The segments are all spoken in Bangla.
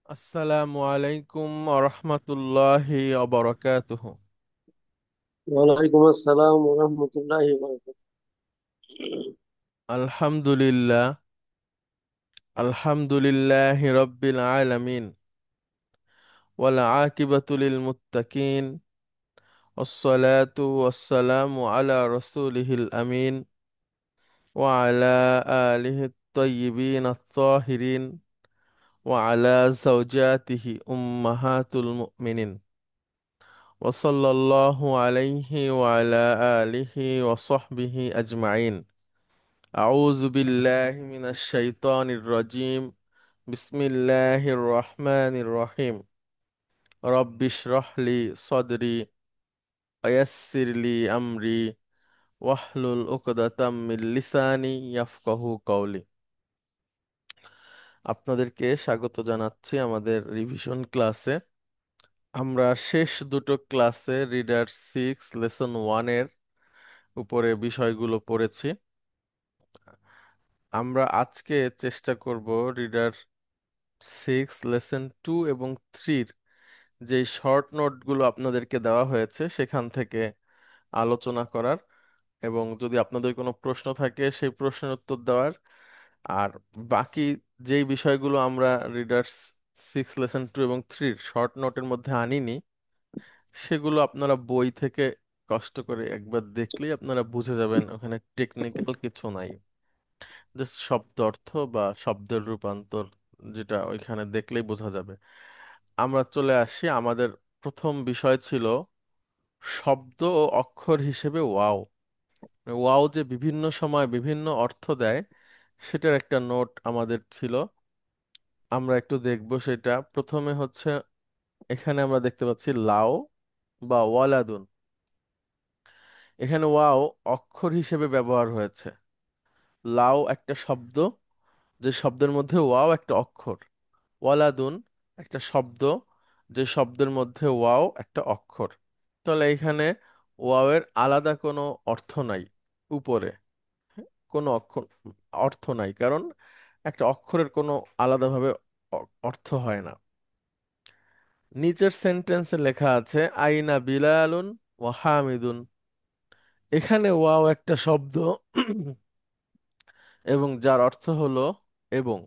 আসসালামু আলাইকুম রহমতুল্লাহি অবরকাতুহ। ওয়ালাইকুম আসসালাম ওয়া রাহমাতুল্লাহি ওয়া বারাকাতুহু। আলহামদুলিল্লাহ, আলহামদুলিল্লাহি রব্বিল আলামিন, ওয়াল আকিবাতু লিল মুত্তাকিন, ওয়াসসালাতু ওয়াসসালামু আলা রাসূলিহিল আমিন, ওয়া আলা আলিহি আত-তাইয়্যিবিন আত-তাহিরিন, ওয়া আলা যাওজাতিহি উম্মাহাতুল মুমিনিন, ওয়া সাল্লাল্লাহু আলাইহি ওয়া আলা আলিহি ওয়া সাহবিহি আজমাইন। أعوذ بالله من الشيطان الرجيم. بسم الله الرحمن الرحيم. رب اشرح لي صدري ويسر لي أمري واحلل عقدة من لساني يفقه قولي. আপনাদেরকে স্বাগত জানাচ্ছি আমাদের রিভিশন ক্লাসে। আমরা শেষ দুটো ক্লাসে রিডার 6 লেসন 1 এর উপরে বিষয়গুলো পড়েছি। আমরা আজকে চেষ্টা করব রিডার 6 লেসন 2 এবং 3 যেই শর্ট নোটগুলো আপনাদেরকে দেওয়া হয়েছে সেখান থেকে আলোচনা করার, এবং যদি আপনাদের কোনো প্রশ্ন থাকে সেই প্রশ্নের উত্তর দেওয়ার। আর বাকি যেই বিষয়গুলো আমরা রিডার্স 6 লেসন 2 এবং 3 শর্ট নোটের মধ্যে আনিনি, সেগুলো আপনারা বই থেকে কষ্ট করে একবার দেখলেই আপনারা বুঝে যাবেন ওখানে টেকনিক্যাল কিছু নাই, জাস্ট শব্দ অর্থ বা শব্দের রূপান্তর, যেটা ওইখানে দেখলেই বোঝা যাবে। আমরা চলে আসি, আমাদের প্রথম বিষয় ছিল শব্দ ও অক্ষর হিসেবে ওয়াও। ওয়াও যে বিভিন্ন সময় বিভিন্ন অর্থ দেয়, সেটার একটা নোট আমাদের ছিল। আমরা একটু দেখব সেটা। প্রথমে হচ্ছে, এখানে আমরা দেখতে পাচ্ছি লাও বা ওয়ালাদুন। এখানে ওয়াও অক্ষর হিসেবে ব্যবহার হয়েছে। লাও একটা শব্দ, যে শব্দের মধ্যে ওয়াও একটা অক্ষর। ওয়ালাদুন একটা শব্দ, যে শব্দের মধ্যে ওয়াও একটা অক্ষর। তাহলে এখানে ওয়াও এর আলাদা কোনো অর্থ নাই, উপরে কোনো অক্ষর অর্থ নাই, কারণ একটা অক্ষরের কোনো আলাদাভাবে অর্থ হয় না। নিচের সেন্টেন্সে লেখা আছে আইনা বিলালুন ওয়া হামিদুন। এখানে ওয়াও একটা শব্দ এবং যার অর্থ হলো এবং।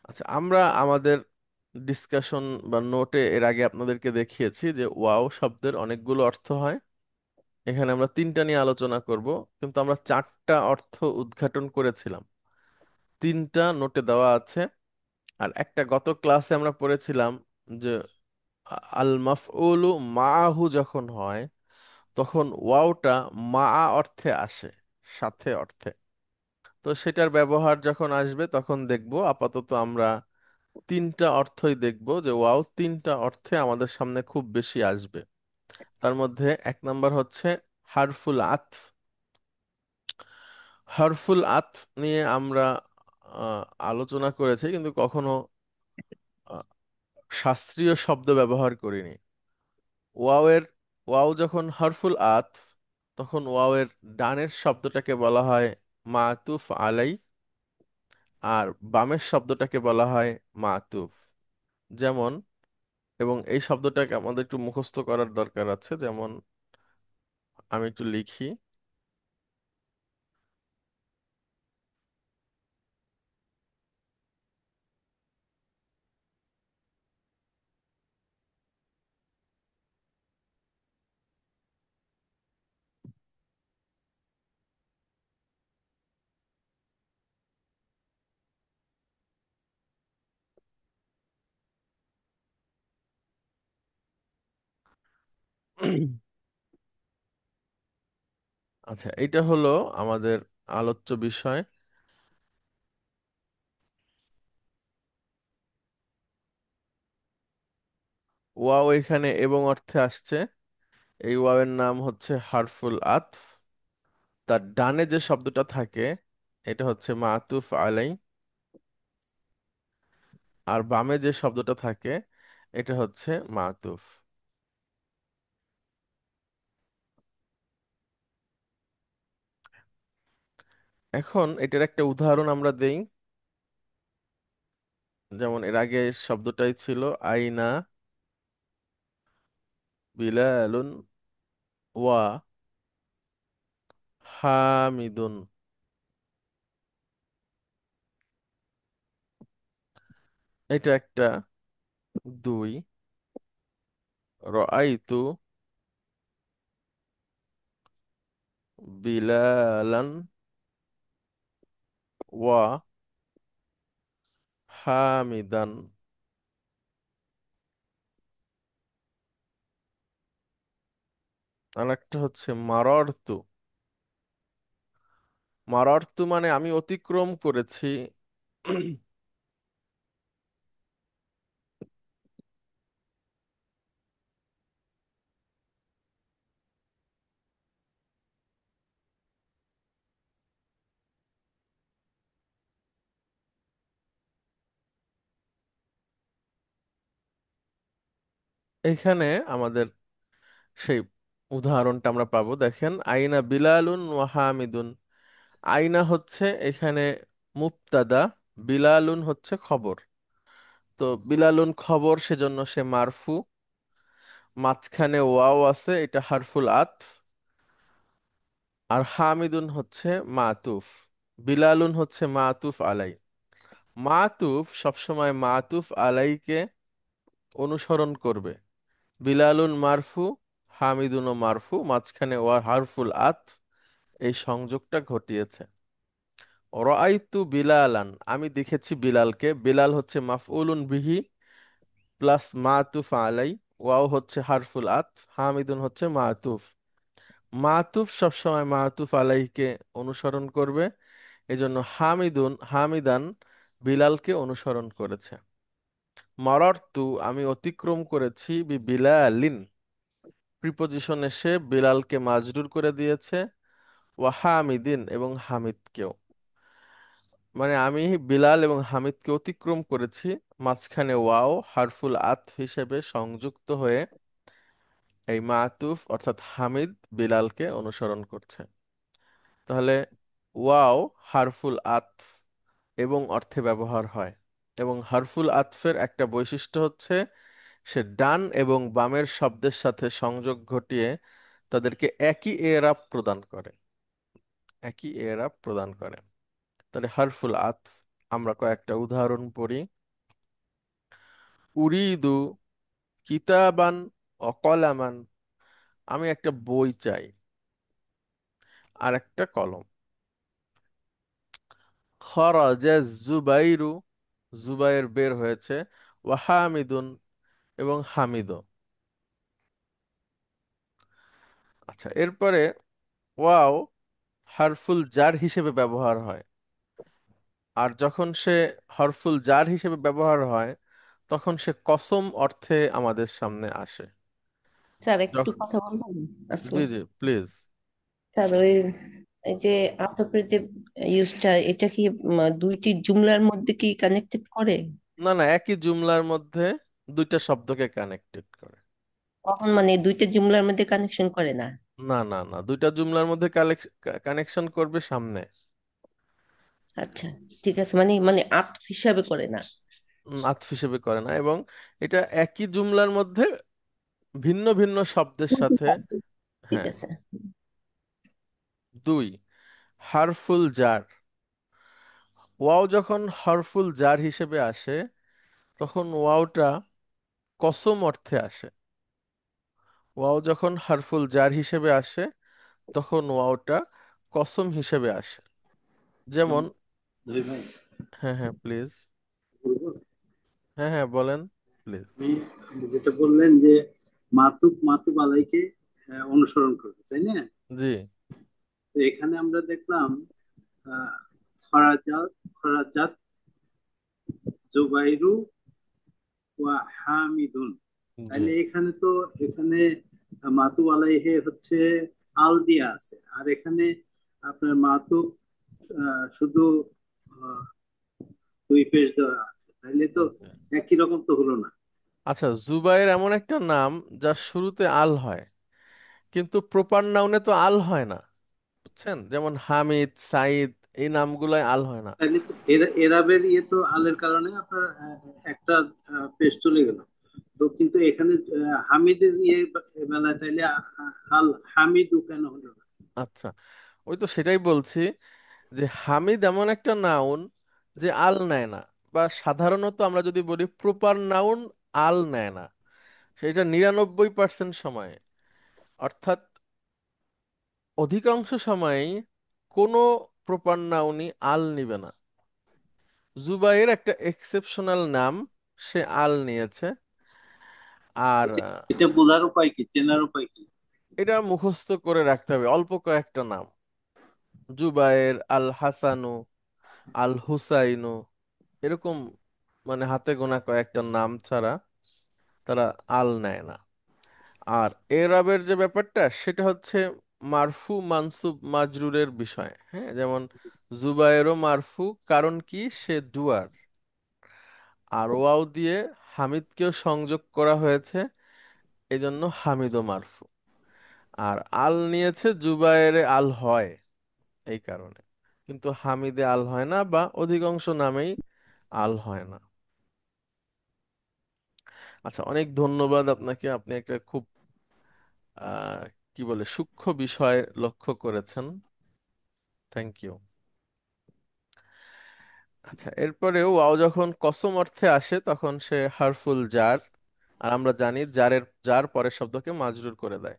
আচ্ছা, আমরা আমাদের ডিসকাশন বা নোটে এর আগে আপনাদেরকে দেখিয়েছি যে ওয়াও শব্দের অনেকগুলো অর্থ হয়। এখানে আমরা তিনটা নিয়ে আলোচনা করব, কিন্তু আমরা চারটা অর্থ উদ্ঘাটন করেছিলাম। তিনটা নোটে দেওয়া আছে। আর একটা গত ক্লাসে আমরা পড়েছিলাম যে আল মাফউলু মাআহু যখন হয়, তখন ওয়াওটা মা অর্থে আসে, সাথে অর্থে। তো সেটার ব্যবহার যখন আসবে তখন দেখব। আপাতত আমরা তিনটা অর্থই দেখব, যে ওয়াও তিনটা অর্থে আমাদের সামনে খুব বেশি আসবে। তার মধ্যে এক নাম্বার হচ্ছে হারফুল আতফ। হারফুল আতফ নিয়ে আমরা আহ, আলোচনা করেছি, কিন্তু কখনো আহ, শাস্ত্রীয় শব্দ ব্যবহার করিনি। ওয়াও এর ওয়াও যখন হরফুল আতফ, তখন ওয়াও এর ডানের শব্দটাকে বলা হয় মাতুফ আলাই, আর বামের শব্দটাকে বলা হয় মাতুফ। যেমন, এবং এই শব্দটাকে আমাদের একটু মুখস্থ করার দরকার আছে। যেমন আমি একটু লিখি। আচ্ছা, এটা হলো আমাদের আলোচ্য বিষয়। ওয়াও এখানে এবং অর্থে আসছে। এই ওয়াও এর নাম হচ্ছে হারফুল আতফ। তার ডানে যে শব্দটা থাকে, এটা হচ্ছে মাতুফ আলাই। আর বামে যে শব্দটা থাকে, এটা হচ্ছে মাতুফ। এখন এটার একটা উদাহরণ আমরা দেই। যেমন এর আগে শব্দটাই ছিল আইনা বিলালুন ওয়া হামিদুন। এটা একটা। দুই, রাআইতু বিলালান ওয়া হামিদান। আর একটা হচ্ছে মাররতু। মাররতু মানে আমি অতিক্রম করেছি। এখানে আমাদের সেই উদাহরণটা আমরা পাবো, দেখেন আইনা বিলালুন ওয়া হামিদুন। আইনা হচ্ছে এখানে মুবতাদা, বিলালুন হচ্ছে খবর। তো বিলালুন খবর, সেজন্য সে মারফু। মাঝখানে ওয়াও আছে, এটা হারফুল আতফ। আর হামিদুন হচ্ছে মাতুফ। বিলালুন হচ্ছে মাতুফ আলাই। মাতুফ সবসময় মাতুফ আলাইকে অনুসরণ করবে। বিলালুন মারফু, হামিদুনও মারফু, মাঝখানে ওয়া হারফুল আতফ এই সংযোগটা ঘটিয়েছে। রাআইতু বিলালান, আমি দেখেছি বিলালকে। বিলাল হচ্ছে মাফউলুন বিহি প্লাস মাতুফ আলাই। ওয়াও হচ্ছে হারফুল আতফ, হামিদুন হচ্ছে মাতুফ। মাতুফ সবসময় মাতুফ আলাইকে অনুসরণ করবে, এজন্য হামিদান বিলালকে অনুসরণ করেছে। মারারতু আমি অতিক্রম করেছি বিলালিন, প্রিপজিশন এসে বিলালকে মাজরুর করে দিয়েছে। ওয়া হামিদিন এবং হামিদকেও। মানে আমি বিলাল এবং হামিদকে অতিক্রম করেছি, মাঝখানে ওয়াও হারফুল আতফ হিসেবে সংযুক্ত হয়ে এই মাতুফ অর্থাৎ হামিদ বিলালকে অনুসরণ করছে। তাহলে ওয়াও হারফুল আতফ এবং অর্থে ব্যবহার হয়। এবং হারফুল আতফের একটা বৈশিষ্ট্য হচ্ছে সে ডান এবং বামের শব্দের সাথে সংযোগ ঘটিয়ে তাদেরকে একই এরাব প্রদান করে। একই এরাব প্রদান করে। তাহলে হারফুল আতফ, আমরা কয়েকটা উদাহরণ পড়ি। উরিদু কিতাবান অকলামান, আমি একটা বই চাই আর একটা কলম। খরাজা জুবাইরু, জুবাইর বের হয়েছে। ওয়া হামিদুন এবং হামিদও। আচ্ছা, এরপরে ওয়াও হারফুল জার হিসেবে ব্যবহার হয়। আর যখন সে হরফুল জার হিসেবে ব্যবহার হয়, তখন সে কসম অর্থে আমাদের সামনে আসে। স্যার একটু যখন, কথা বলবেন? জি আসসালাম। জি প্লিজ। স্যার ওই এই যে আতপের যে ইউজটা, এটা কি দুইটি জুমলার মধ্যে কি কানেক্টেড করে? না না, একই জুমলার মধ্যে দুইটা শব্দকে কানেক্টেড করে। কখন মানে দুইটা জুমলার মধ্যে কানেকশন করে না? না না না, দুইটা জুমলার মধ্যে কানেকশন করবে সামনে। আচ্ছা, ঠিক আছে, মানে মানে আতফ হিসাবে করে না। আতফ হিসেবে করে না, এবং এটা একই জুমলার মধ্যে ভিন্ন ভিন্ন শব্দের সাথে। ঠিক হ্যাঁ। আছে। দুই, হারফুল জার। ওয়াও যখন হরফুল জার হিসেবে আসে, তখন ওয়াওটা কসম অর্থে আসে। ওয়াও যখন হারফুল জার হিসেবে আসে, তখন ওয়াওটা কসম হিসেবে আসে। আসসালাম যেমন, জয় ভাই, হ্যাঁ হ্যাঁ প্লিজ। বলবো? হ্যাঁ হ্যাঁ বলেন প্লিজ। আপনি আপনি যেটা বললেন যে মাতুব মাতুব আলাইকে অনুসরণ করবে, তাই না? জি তো এখানে আমরা দেখলাম আহ, খরাজাত খরাজাত জুবাইরু ওয়া হামিদুন। জি। তাইলে এখানে তো এখানে মাতুব আলাইহে হচ্ছে আল দিয়া আছে, আর এখানে আপনার মাতুব শুধু আহ, দুই পেশ দেওয়া আছে, তাইলে তো জি। একই রকম তো হলো না। আচ্ছা, জুবাইর এমন একটা নাম যার শুরুতে আল হয়, কিন্তু প্রপার নাউনে তো আল হয় না। বুঝছেন? যেমন হামিদ, সাইদ, এই নামগুলাই আল হয় না। তাইলে তো এরাবের ইয়ে তো আলের কারণে আপনার একটা পেশ চলে গেল। তো কিন্তু এখানে হামিদের ইয়ে বেলা চাইলে আল হামিদু কেন হলো না? আচ্ছা, ওই তো সেটাই বলছি যে হামিদ এমন একটা নাউন যে আল নেয় না, বা সাধারণত আমরা যদি বলি প্রপার নাউন আল নেয় না, সেটা 99% সময়ে, অর্থাৎ অধিকাংশ সময়েই কোনো প্রপার নাউনই আল নিবে না। জুবাইর একটা এক্সেপশনাল নাম, সে আল নিয়েছে। আর এটা এটা বোঝার উপায় কি, চেনার উপায় কি? এটা মুখস্থ করে রাখতে হবে, অল্প কয়েকটা নাম, জুবায়ের, আল হাসানু, আল হুসাইনু, এরকম, মানে হাতে গোনা কয়েকটা নাম ছাড়া তারা আল নেয় না। আর এরাবের যে ব্যাপারটা সেটা হচ্ছে মারফু মানসুব মাজরুরের বিষয়। হ্যাঁ, যেমন জুবায়েরও মারফু, কারণ কি, সে ডুয়ার। আর ওয়াও দিয়ে হামিদকেও সংযোগ করা হয়েছে, এজন্য হামিদও মারফু। আর আল নিয়েছে, জুবায়েরে আল হয় এই কারণে, কিন্তু হামিদে আল হয় না, বা অধিকাংশ নামেই আল হয় না। আচ্ছা, অনেক ধন্যবাদ আপনাকে, আপনি একটা খুব আহ কি বলে সূক্ষ্ম বিষয় লক্ষ্য করেছেন। Thank you. আচ্ছা, এরপরেও ওয়াও যখন কসম অর্থে আসে তখন সে হারফুল জার, আর আমরা জানি জারের জার পরের শব্দকে মাজরুর করে দেয়।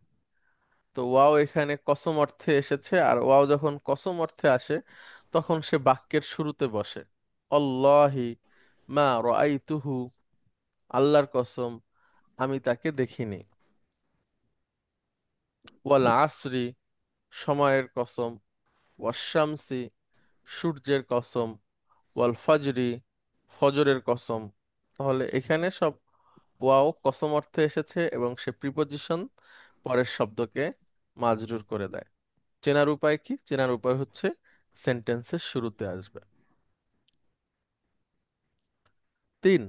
তো ওয়াও এখানে কসম অর্থে এসেছে, আর ওয়াও যখন কসম অর্থে আসে তখন সে বাক্যের শুরুতে বসে। অল্লাহি মা রাআইতুহু, আল্লাহর কসম আমি তাকে দেখিনি। ওয়াল আসরি, সময়ের কসম। ওয়াশ-শামসি, সূর্যের কসম। ওয়াল ফজরি, ফজরের কসম। তাহলে এখানে সব ওয়াও কসম অর্থে এসেছে এবং সে প্রিপজিশন পরের শব্দকে মাজরুর করে দেয়। চেনার উপায় কি? চেনার উপায় হচ্ছে সেন্টেন্সের শুরুতে আসবে। 3,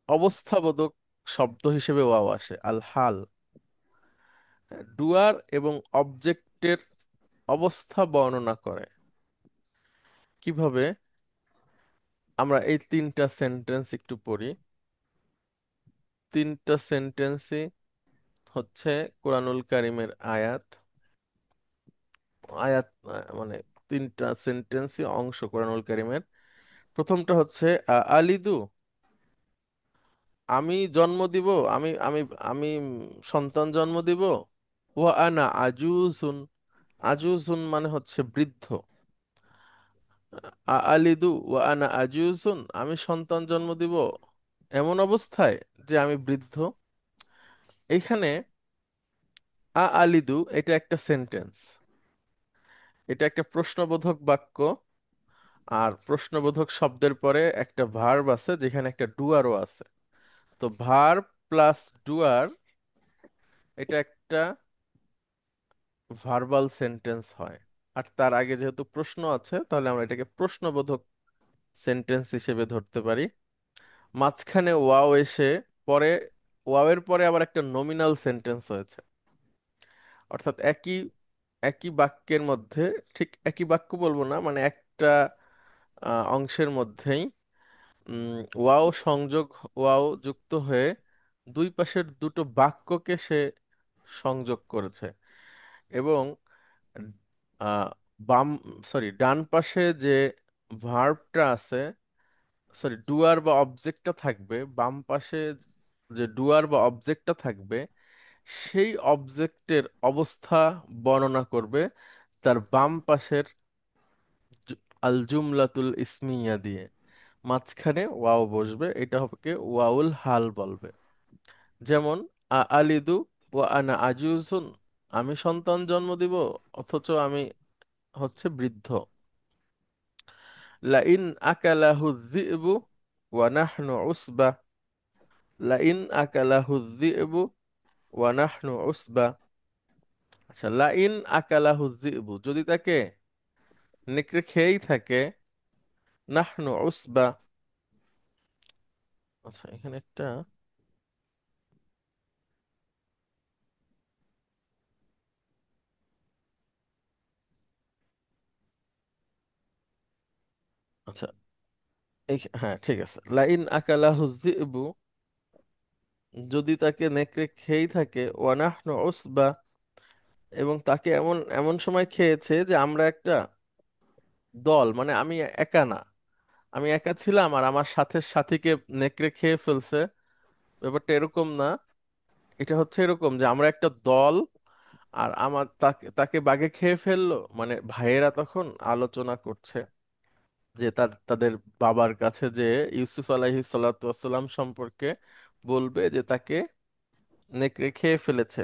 অবস্থাবোধক শব্দ হিসেবে ওয়াও আসে। আল হাল, ডুয়ার এবং অবজেক্টের অবস্থা বর্ণনা করে। কিভাবে? আমরা এই 3টা সেন্টেন্স একটু পড়ি। 3টা সেন্টেন্সই হচ্ছে কোরআনুল কারিমের আয়াত। আয়াত মানে 3টা সেন্টেন্সই অংশ কোরআনুল কারিমের। প্রথমটা হচ্ছে আলিদু, আমি জন্ম দিব, আমি আমি আমি সন্তান জন্ম দিব। ওয়া আনা আজুজুন, আজুজুন মানে হচ্ছে বৃদ্ধ। আলিদু ওয়া আনা আজুজুন, আমি সন্তান জন্ম দিব এমন অবস্থায় যে আমি বৃদ্ধ। এইখানে আলিদু এটা একটা সেন্টেন্স, এটা একটা প্রশ্নবোধক বাক্য। আর প্রশ্নবোধক শব্দের পরে একটা ভার্ব আছে, যেখানে একটা ডুয়ারও আছে। তো ভার্ব প্লাস ডুয়ার, এটা একটা ভার্বাল সেন্টেন্স হয়। আর তার আগে যেহেতু প্রশ্ন আছে, তাহলে আমরা এটাকে প্রশ্নবোধক সেন্টেন্স হিসেবে ধরতে পারি। মাঝখানে ওয়াও এসে পরে, ওয়াও এর পরে আবার একটা নমিনাল সেন্টেন্স হয়েছে, অর্থাৎ একই একই বাক্যের মধ্যে, ঠিক একই বাক্য বলবো না, মানে একটা অংশের মধ্যেই ওয়াও সংযোগ, ওয়াও যুক্ত হয়ে দুই পাশের দুটো বাক্যকে সে সংযোগ করেছে। এবং আহ, বাম সরি ডান পাশে যে ভার্বটা আছে, সরি ডুয়ার বা অবজেক্টটা থাকবে, বাম পাশে যে ডুয়ার বা অবজেক্টটা থাকবে, সেই অবজেক্টের অবস্থা বর্ণনা করবে তার বাম পাশের আল জুমলাতুল ইসমিয়া দিয়ে। মাঝখানে ওয়াও বসবে, এটা হবে ওয়াউল হাল বলবে। যেমন আলিদু ওয়া আনা আজুজুন, আমি সন্তান জন্ম দিব অথচ আমি হচ্ছে বৃদ্ধ। লাইন আকালাহু যিবু ওয়া নাহনু উসবা, লাইন আকালাহু যিবু ওয়া নাহনু উসবা। আচ্ছা, লাইন আকালাহু যিবু, যদি তাকে নেকড়ে খেয়েই থাকে, নাহনু উসবা। আচ্ছা, এখানে একটা আচ্ছা, হ্যাঁ ঠিক আছে, লাইন আকালাহু যিবু, যদি তাকে নেকড়ে খেয়েই থাকে, ওয়ানাহনু উসবা, এবং তাকে এমন এমন সময় খেয়েছে যে আমরা একটা দল, মানে আমি একা না, আমি একা ছিলাম আর আমার সাথে সাথীকে নেকড়ে খেয়ে ফেলছে, ব্যাপারটা এরকম না। এটা হচ্ছে এরকম যে আমরা একটা দল, আর আমার তাকে তাকে বাঘে খেয়ে ফেললো, মানে ভাইয়েরা তখন আলোচনা করছে যে তাদের বাবার কাছে যে ইউসুফ আলাইহিস সালাতু ওয়াসসালাম সম্পর্কে বলবে যে তাকে নেকড়ে খেয়ে ফেলেছে।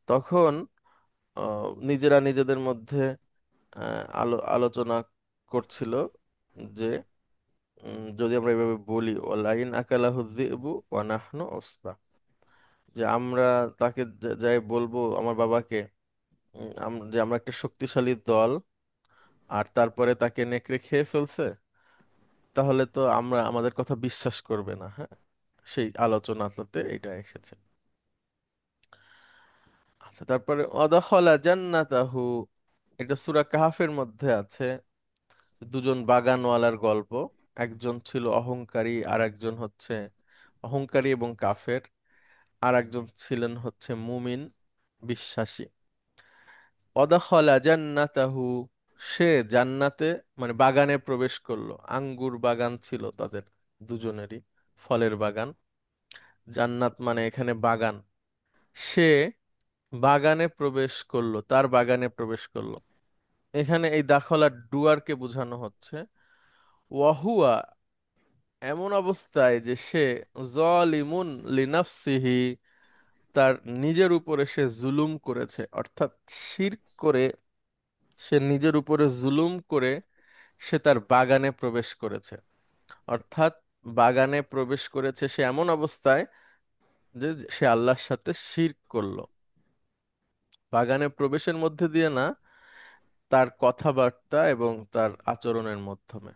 তখন নিজেরা নিজেদের মধ্যে আলোচনা করছিল যে যদি আমরা এভাবে বলি, ওয়ালাইন আকালাহু যিবু ওয়া নাহনু উসবা, যে আমরা তাকে যাই বলবো আমার বাবাকে, যে আমরা একটা শক্তিশালী দল, আর তারপরে তাকে নেকড়ে খেয়ে ফেলছে, তাহলে তো আমরা আমাদের কথা বিশ্বাস করবে না। হ্যাঁ, সেই আলোচনাতে এটা এসেছে। আচ্ছা, তারপরে অদখলা জান্নাতাহু, এটা সূরা কাহাফের মধ্যে আছে। দুজন বাগানওয়ালার গল্প, একজন ছিল অহংকারী, আর একজন হচ্ছে অহংকারী এবং কাফের, আর একজন ছিলেন হচ্ছে মুমিন, বিশ্বাসী। অদখলা জান্নাতাহু, সে জান্নাতে, মানে বাগানে প্রবেশ করলো। আঙ্গুর বাগান ছিল তাদের দুজনেরই, ফলের বাগান। জান্নাত মানে এখানে বাগান। সে বাগানে প্রবেশ করলো, তার বাগানে প্রবেশ করলো। এখানে এই দাখলা ডুয়ারকে বোঝানো হচ্ছে। ওয়াহুয়া, এমন অবস্থায় যে সে জলিমুন লিনাফসিহি, তার নিজের উপরে সে জুলুম করেছে, অর্থাৎ শিরক করে সে নিজের উপরে জুলুম করে সে তার বাগানে প্রবেশ করেছে। অর্থাৎ বাগানে প্রবেশ করেছে সে এমন অবস্থায় যে সে আল্লাহর সাথে শিরক করলো। বাগানে প্রবেশের মধ্যে দিয়ে না, তার কথাবার্তা এবং তার আচরণের মাধ্যমে।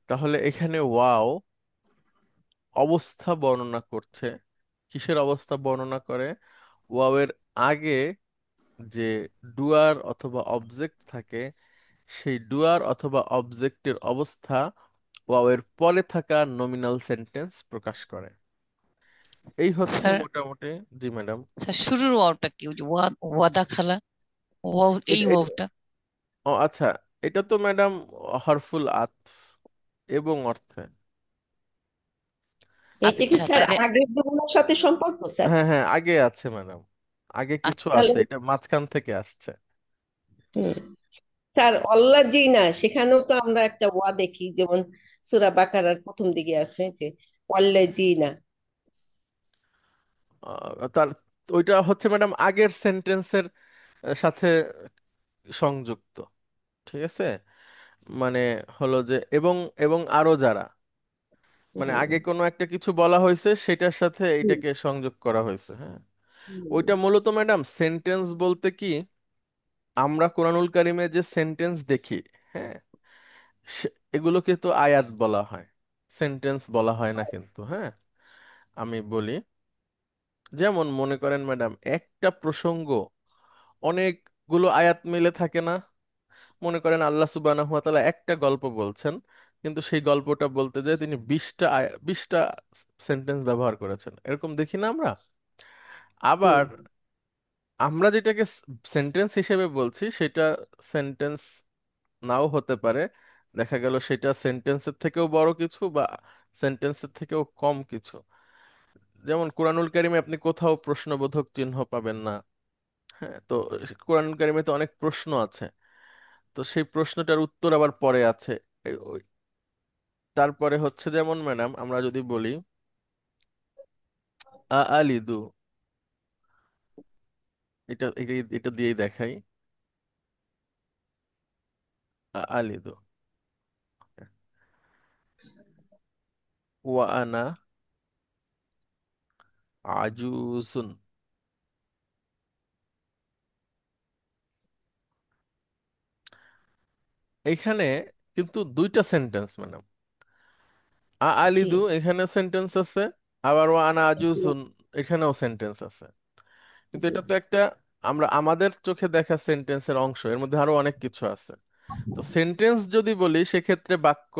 তাহলে এখানে ওয়াও অবস্থা বর্ণনা করছে। কিসের অবস্থা বর্ণনা করে? ওয়াও এর আগে যে ডুয়ার অথবা অবজেক্ট থাকে, সেই ডুয়ার অথবা অবজেক্টের অবস্থা ওয়াও এর পরে থাকা নমিনাল সেন্টেন্স প্রকাশ করে। এই হচ্ছে স্যার, মোটামুটি। জি ম্যাডাম। স্যার শুরুর ওয়াওটা কি? ওই যে ওয়াদা খালা, ওয়াও, এই এটা এটা ওয়াওটা। ও আচ্ছা, এটা তো ম্যাডাম হরফুল আতফ এবং অর্থে। এটা কি আচ্ছা, স্যার তাহলে আগের জুমলার সাথে সম্পর্ক স্যার? হ্যাঁ হ্যাঁ, আগে আছে ম্যাডাম, আগে কিছু আচ্ছা। আছে, তাহলে এটা মাঝখান থেকে আসছে। হুম, স্যার অল্লাহ না, সেখানেও তো আমরা একটা ওয়া দেখি, যেমন সূরা বাকারার প্রথম দিকে আছে যে ওয়াল্লাজি না। তার ওইটা হচ্ছে ম্যাডাম আগের সেন্টেন্সের সাথে সংযুক্ত। ঠিক আছে, মানে হলো যে এবং এবং আরো যারা, মানে হুম, আগে কোনো একটা কিছু বলা হয়েছে সেটার সাথে হুম, এটাকে সংযোগ করা হয়েছে। হ্যাঁ, হুম, ওইটা মূলত ম্যাডাম সেন্টেন্স বলতে কি, আমরা কোরআনুল কারিমে যে সেন্টেন্স দেখি, হ্যাঁ, এগুলোকে তো আয়াত বলা হয়, সেন্টেন্স বলা হয় না কিন্তু। হ্যাঁ, আমি বলি, যেমন মনে করেন ম্যাডাম একটা প্রসঙ্গ অনেকগুলো আয়াত মিলে থাকে না। মনে করেন আল্লাহ সুবহানাহু ওয়া তাআলা একটা গল্প বলছেন, কিন্তু সেই গল্পটা বলতে যায় তিনি 20টা সেন্টেন্স ব্যবহার করেছেন, এরকম দেখি না আমরা। হুম, আবার আমরা যেটাকে সেন্টেন্স হিসেবে বলছি সেটা সেন্টেন্স নাও হতে পারে, দেখা গেল সেটা সেন্টেন্সের থেকেও বড় কিছু বা সেন্টেন্সের থেকেও কম কিছু। যেমন কোরআনুল কারিমে আপনি কোথাও প্রশ্নবোধক চিহ্ন পাবেন না। হ্যাঁ, তো কোরআনুল কারিমে তো অনেক প্রশ্ন আছে, তো সেই প্রশ্নটার উত্তর আবার পরে আছে। তারপরে হচ্ছে যেমন ম্যাডাম আমরা যদি বলি আলিদু, এটা দিয়েই দেখাই। আলিদু ওয়া আনা আজুজুন, এইখানে কিন্তু দুইটা সেন্টেন্স ম্যাডাম। জি, আলিদু এখানে সেন্টেন্স আছে, আবার ওয়া আনা আজুজুন এখানেও সেন্টেন্স আছে। কিন্তু জি, এটা তো একটা আমরা আমাদের চোখে দেখা সেন্টেন্সের অংশ, এর মধ্যে আরো অনেক কিছু আছে। তো সেন্টেন্স যদি বলি সেক্ষেত্রে বাক্য,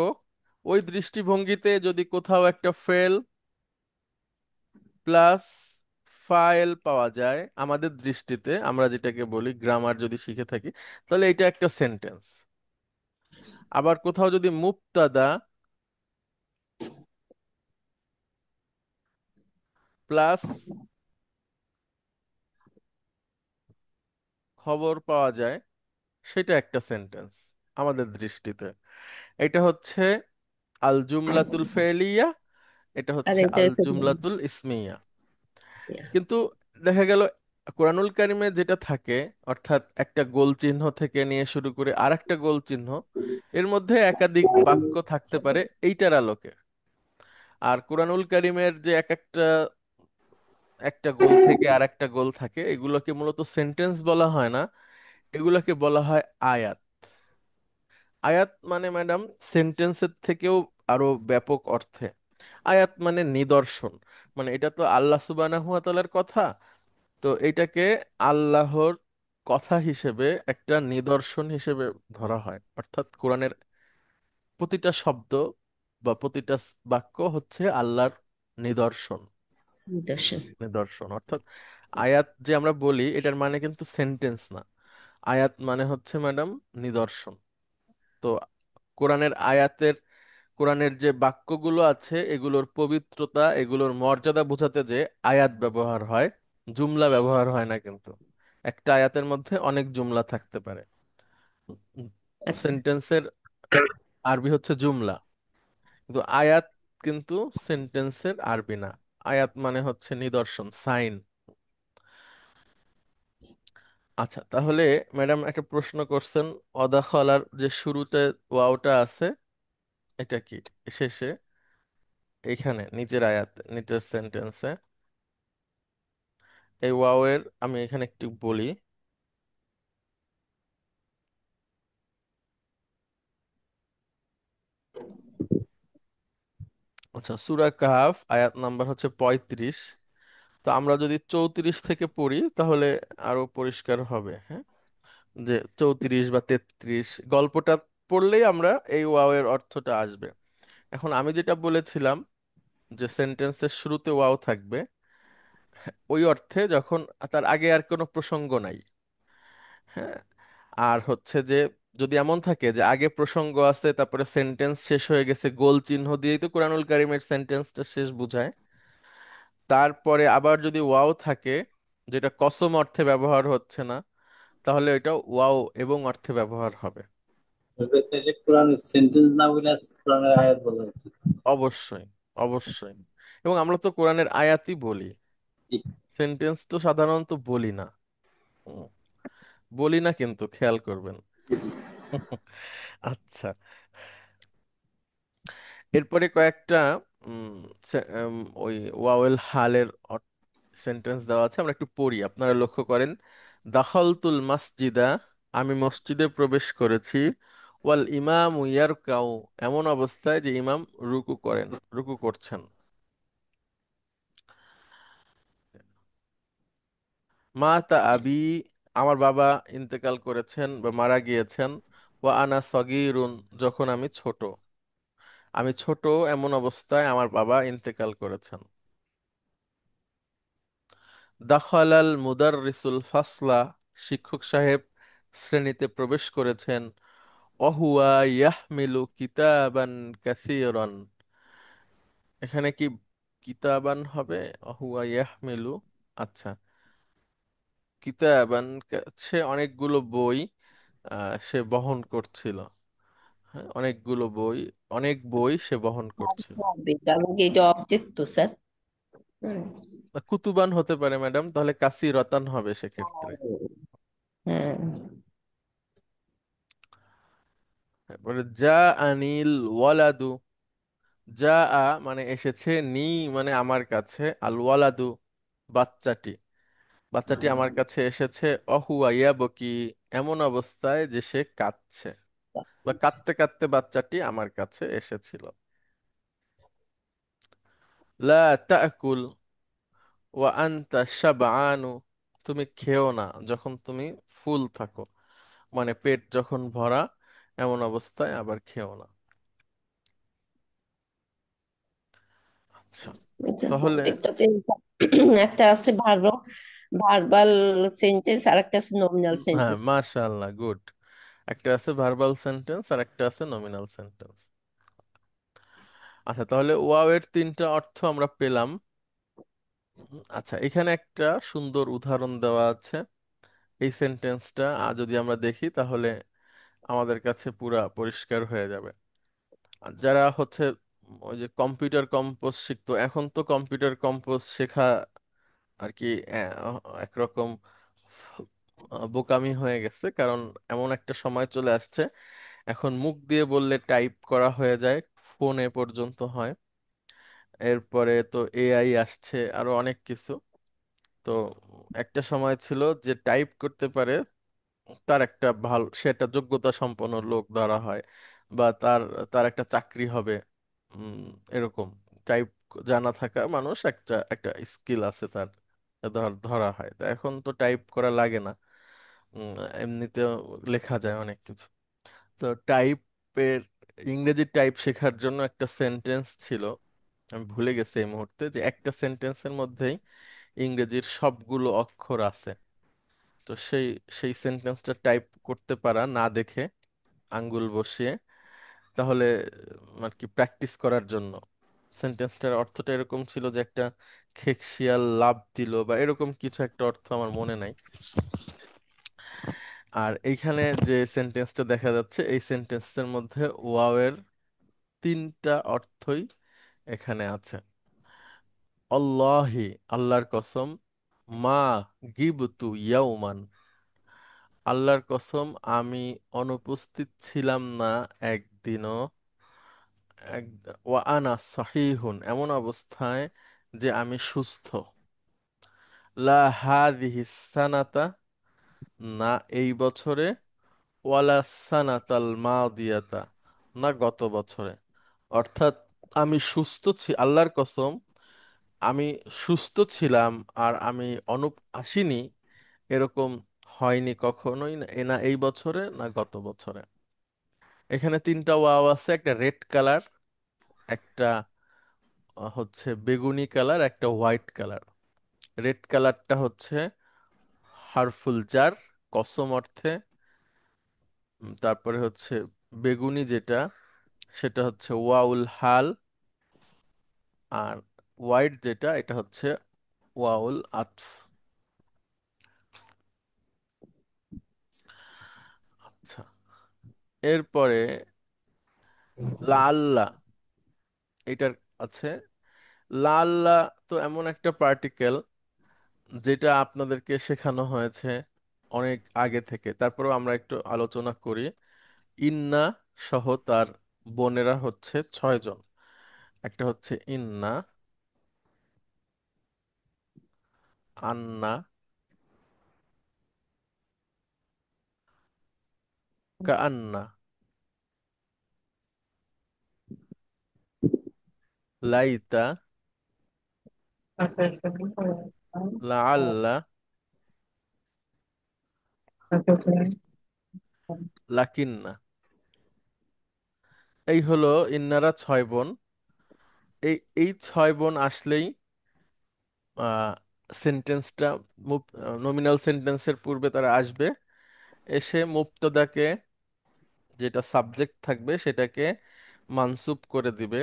ওই দৃষ্টিভঙ্গিতে যদি কোথাও একটা ফেল প্লাস ফাইল পাওয়া যায় আমাদের দৃষ্টিতে, আমরা যেটাকে বলি গ্রামার যদি শিখে থাকি, তাহলে এটা একটা সেন্টেন্স। আবার কোথাও যদি মুবতাদা প্লাস খবর পাওয়া যায়, সেটা একটা সেন্টেন্স আমাদের দৃষ্টিতে। এটা হচ্ছে আল জুমলাতুল ফেলিয়া, এটা আর হচ্ছে এটা আল হচ্ছে ভয়েস। জুমলাতুল ইসমিয়া। কিন্তু দেখা গেল কোরআনুল কারিমে যেটা থাকে, অর্থাৎ একটা গোল চিহ্ন থেকে নিয়ে শুরু করে আর একটা গোল চিহ্ন, এর মধ্যে একাধিক বাক্য থাকতে পারে এইটার আলোকে। আর কোরআনুল কারিমের যে এক একটা একটা গোল থেকে আর একটা গোল থাকে, এগুলোকে মূলত সেন্টেন্স বলা হয় না, এগুলোকে বলা হয় আয়াত। আয়াত মানে ম্যাডাম সেন্টেন্সের থেকেও আরো ব্যাপক অর্থে। আয়াত মানে নিদর্শন, মানে এটা তো আল্লাহ সুবহানাহু ওয়া তাআলার কথা, তো এটাকে আল্লাহর কথা হিসেবে একটা নিদর্শন হিসেবে ধরা হয়। অর্থাৎ কোরআনের প্রতিটা শব্দ বা প্রতিটা বাক্য হচ্ছে আল্লাহর নিদর্শন। নিদর্শন। নিদর্শন অর্থাৎ আয়াত যে আমরা বলি এটার মানে কিন্তু সেন্টেন্স না, আয়াত মানে হচ্ছে ম্যাডাম নিদর্শন। তো কোরআনের আয়াতের, কোরআনের যে বাক্যগুলো আছে এগুলোর পবিত্রতা, এগুলোর মর্যাদা বোঝাতে যে আয়াত ব্যবহার হয়, জুমলা ব্যবহার হয় না কিন্তু। একটা আয়াতের মধ্যে অনেক জুমলা থাকতে পারে। আচ্ছা। সেন্টেন্সের আরবি হচ্ছে জুমলা, কিন্তু আয়াত কিন্তু সেন্টেন্সের আরবি না। আয়াত মানে হচ্ছে নিদর্শন, সাইন। আচ্ছা, তাহলে ম্যাডাম একটা প্রশ্ন করছেন, অদাখলার যে শুরুতে ওয়াওটা আছে এটা কি, শেষে এইখানে নিচের আয়াত নিচের সেন্টেন্সে এই ওয়াও এর আমি এখানে একটু বলি। আচ্ছা, সূরা কাহফ আয়াত নাম্বার হচ্ছে 35। তো আমরা যদি 34 থেকে পড়ি তাহলে আরো পরিষ্কার হবে, হ্যাঁ, যে 34 বা 33 গল্পটা পড়লেই আমরা এই ওয়াও এর অর্থটা আসবে। এখন আমি যেটা বলেছিলাম যে সেন্টেন্সের শুরুতে ওয়াও থাকবে, ওই অর্থে যখন তার আগে আর কোনো প্রসঙ্গ নাই। হ্যাঁ, আর হচ্ছে যে যদি এমন থাকে যে আগে প্রসঙ্গ আছে তারপরে সেন্টেন্স শেষ হয়ে গেছে, গোল চিহ্ন দিয়েই তো কোরআনুল কারিমের সেন্টেন্সটা শেষ বোঝায়, তারপরে আবার যদি ওয়াও থাকে যেটা কসম অর্থে ব্যবহার হচ্ছে না, তাহলে এটা ওয়াও এবং অর্থে ব্যবহার হবে। তাহলে কোরআনের সেন্টেন্স না বলে কোরআনের আয়াত বলা উচিত। অবশ্যই, অবশ্যই। এবং আমরা তো কোরআনের আয়াতই বলি, ঠিক। সেন্টেন্স তো সাধারণত বলি না। হুম, বলি না কিন্তু খেয়াল করবেন। আচ্ছা, এরপরে কয়েকটা উম, ওই ওয়াওয়েল হালের সেন্টেন্স দেওয়া আছে, আমরা একটু পড়ি, আপনারা লক্ষ্য করেন। দাখালতুল মাসজিদা, আমি মসজিদে প্রবেশ করেছি। ওয়াল ইমাম ইয়ারকাউ, এমন অবস্থায় যে ইমাম রুকু করেন, রুকু করছেন। মা তা আবি, আমার বাবা ইন্তেকাল করেছেন বা মারা গিয়েছেন। ওয়া আনা সগীরুন, যখন আমি ছোট, আমি ছোট এমন অবস্থায় আমার বাবা ইন্তেকাল করেছেন। দাখালাল মুদাররিসুল ফাসলা, শিক্ষক সাহেব শ্রেণীতে প্রবেশ করেছেন। অহুয়া ইয়াহমিলু কিতাবান কাসীরান, এখানে কি কিতাবান হবে? অহুয়া ইয়াহমিলু, আচ্ছা, কিতাবান সে অনেকগুলো বই সে বহন করছিল। হ্যাঁ, অনেকগুলো বই, অনেক বই সে বহন করছিল। হবে কারণ কি এটা অবজেক্ট তো স্যার। হুম। কুতুবান হতে পারে ম্যাডাম, তাহলে কাসি রতান হবে সেক্ষেত্রে। হ্যাঁ। তারপরে যা আনিল ওয়ালাদু, যা আ মানে এসেছে, নি মানে আমার কাছে, আল ওয়ালাদু বাচ্চাটি, বাচ্চাটি আমার কাছে এসেছে। অহুয়া ইয়াবকি, এমন অবস্থায় যে সে কাঁদছে, বা কাঁদতে কাঁদতে বাচ্চাটি আমার কাছে এসেছিল। লা তাকুল ওয়া আনতা শাবআনু, তুমি খেও না যখন তুমি ফুল থাকো, মানে পেট যখন ভরা এমন অবস্থায় আবার খেও না। আচ্ছা, এটা তাহলে প্রত্যেকটাতে একটা আছে ভার্বাল সেন্টেন্স আর একটা আছে নমিনাল হ্যাঁ, সেন্টেন্স। মাশাআল্লাহ, গুড। একটা আছে ভার্বাল সেন্টেন্স আর একটা আছে নমিনাল সেন্টেন্স। আচ্ছা, তাহলে ওয়াও এর তিনটা অর্থ আমরা পেলাম। আচ্ছা, এখানে একটা সুন্দর উদাহরণ দেওয়া আছে। এই সেন্টেন্সটা যদি আমরা দেখি তাহলে আমাদের কাছে পুরা পরিষ্কার হয়ে যাবে। আর যারা হচ্ছে ওই যে কম্পিউটার কম্পোজ শিখতো, এখন তো কম্পিউটার কম্পোজ শেখা আর কি একরকম বোকামি হয়ে গেছে, কারণ এমন একটা সময় চলে আসছে এখন মুখ দিয়ে বললে টাইপ করা হয়ে যায়, ফোনে পর্যন্ত হয়। এরপরে তো এআই আসছে, আরো অনেক কিছু। তো একটা সময় ছিল যে টাইপ করতে পারে তার একটা ভালো, সে একটা যোগ্যতা সম্পন্ন লোক ধরা হয়, বা তার তার একটা চাকরি হবে। উম, এরকম টাইপ জানা থাকা মানুষ একটা একটা স্কিল আছে তার, ধরা হয়। তা এখন তো টাইপ করা লাগে না, উম, এমনিতেও লেখা যায় অনেক কিছু। তো টাইপের ইংরেজি টাইপ শেখার জন্য একটা সেন্টেন্স ছিল, আমি ভুলে গেছি এই মুহূর্তে, যে একটা সেন্টেন্সের মধ্যেই ইংরেজির সবগুলো অক্ষর আছে। তো সেই সেই সেন্টেন্সটা টাইপ করতে পারা না দেখে আঙ্গুল বসিয়ে, তাহলে আর কি প্র্যাকটিস করার জন্য। সেন্টেন্সটার অর্থটা এরকম ছিল যে একটা খেকশিয়াল লাফ দিল বা এরকম কিছু একটা অর্থ, আমার মনে নাই। আর এইখানে যে সেন্টেন্সটা দেখা যাচ্ছে এই সেন্টেন্সের মধ্যে ওয়াও এর তিনটা অর্থই এখানে আছে। আল্লাহি, আল্লাহর কসম, মা গিবতু ইয়াউমান, আল্লাহর কসম আমি অনুপস্থিত ছিলাম না একদিনও, এক, ওয়া আনা সহিহুন, এমন অবস্থায় যে আমি সুস্থ, লা হাদিহি সানাতা, না এই বছরে, ওয়ালা সানাতাল মাদিয়াতা, না গত বছরে। অর্থাৎ আমি আল্লাহর কসম, আমি সুস্থ ছিলাম আর আমি আসিনি, এরকম হয়নি কখনোই, না না এই বছরে না গত বছরে। এখানে তিনটা ওয়াও আছে, একটা রেড কালার, একটা হচ্ছে বেগুনি কালার, একটা হোয়াইট কালার। রেড কালারটা হচ্ছে হারফুল জার, কসম অর্থে। তারপরে হচ্ছে বেগুনি যেটা, সেটা হচ্ছে ওয়াউল হাল। আর হোয়াইট যেটা, এটা হচ্ছে ওয়াউল আতফ। আচ্ছা, এরপরে লাল্লা, এটার আছে। লাল্লা তো এমন একটা পার্টিকেল যেটা আপনাদেরকে শেখানো হয়েছে অনেক আগে থেকে, তারপরেও আমরা একটু আলোচনা করি। ইন্না সহ তার বোনেরা হচ্ছে 6 জন। একটা হচ্ছে ইন্না, আন্না, কান্না, লাইতা, লাআল্লা, লাকিন্না। এই হলো ইন্নারা 6 বোন। এই এই 6 বোন আসলেই আহ সেন্টেন্সটা, নমিনাল সেন্টেন্সের পূর্বে তারা আসবে, এসে মুবতাদাকে, যেটা সাবজেক্ট থাকবে সেটাকে মানসুব করে দিবে,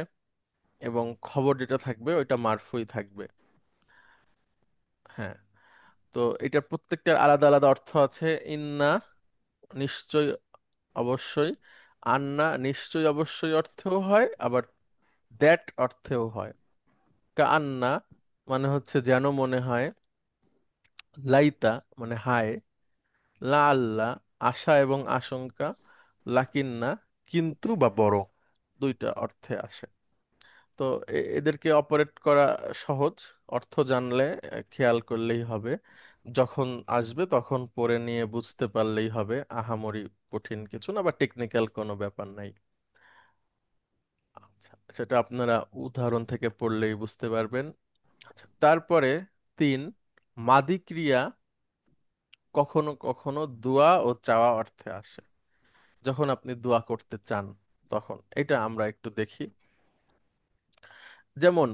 এবং খবর যেটা থাকবে ওইটা মারফুই থাকবে। হ্যাঁ, তো এটার প্রত্যেকটার আলাদা আলাদা অর্থ আছে। ইন্না নিশ্চয়, অবশ্যই। আন্না নিশ্চয়, অবশ্যই অর্থেও হয়, আবার দ্যাট অর্থেও হয়। আন্না মানে হচ্ছে যেন মনে হয়, লাইতা মানে হায়, লা আল্লাহ আশা এবং আশঙ্কা, লাকিন্না কিন্তু বা বড়, দুইটা অর্থে আসে। তো এদেরকে অপারেট করা সহজ, অর্থ জানলে খেয়াল করলেই হবে। যখন আসবে তখন পড়ে নিয়ে বুঝতে পারলেই হবে, আহামরি কঠিন কিছু না, বা টেকনিক্যাল কোনো ব্যাপার নাই। আচ্ছা, সেটা আপনারা উদাহরণ থেকে পড়লেই বুঝতে পারবেন। আচ্ছা, তারপরে 3, মাদি ক্রিয়া কখনো কখনো দোয়া ও চাওয়া অর্থে আসে। যখন আপনি দোয়া করতে চান তখন। এটা আমরা একটু দেখি। যেমন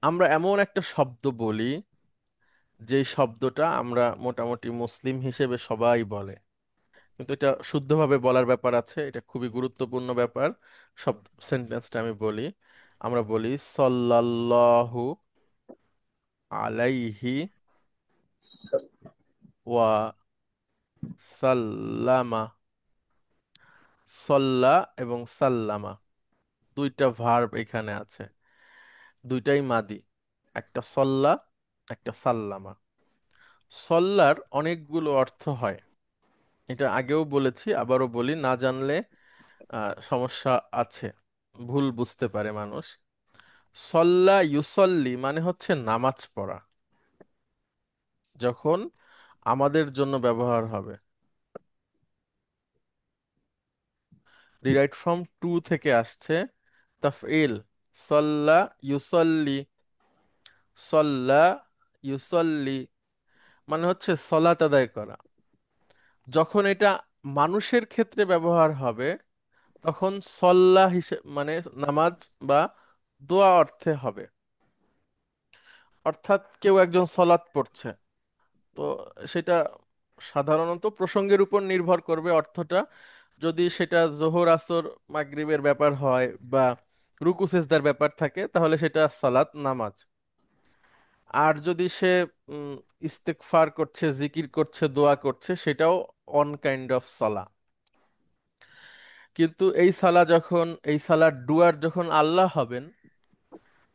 আমরা এমন একটা শব্দ বলি যেই শব্দটা আমরা মোটামুটি মুসলিম হিসেবে সবাই বলে, কিন্তু এটা শুদ্ধভাবে বলার ব্যাপার আছে, এটা খুবই গুরুত্বপূর্ণ ব্যাপার। সব সেন্টেন্সটা আমি বলি। আমরা বলি সাল্লাল্লাহু আলাইহি ওয়া সাল্লামা। সল্লা এবং সাল্লামা দুইটা ভার্ব এখানে আছে, দুইটাই মাদি। একটা সল্লা, একটা সাল্লামা। সল্লার অনেকগুলো অর্থ হয়, এটা আগেও বলেছি, আবারও বলি, না জানলে সমস্যা আছে, ভুল বুঝতে পারে মানুষ। সল্লা ইউসল্লি মানে হচ্ছে নামাজ পড়া, যখন আমাদের জন্য ব্যবহার হবে। ডিরাইভড ফ্রম টু থেকে আসছে, তাফইল। সল্লা ইউসল্লি, সল্লা ইউসল্লি মানে হচ্ছে সলাত আদায় করা। যখন এটা মানুষের ক্ষেত্রে ব্যবহার হবে তখন সল্লাহ হিসেবে মানে নামাজ বা দোয়া অর্থে হবে। অর্থাৎ কেউ একজন সলাত পড়ছে, তো সেটা সাধারণত প্রসঙ্গের উপর নির্ভর করবে অর্থটা। যদি সেটা জোহর আসর মাগরিবের ব্যাপার হয় বা রুকু সেজদার ব্যাপার থাকে তাহলে সেটা সালাত নামাজ। আর যদি সে উম, ইস্তেগফার করছে, জিকির করছে, দোয়া করছে, সেটাও অন কাইন্ড অফ সালা। কিন্তু এই সালার ডুয়ার যখন আল্লাহ হবেন,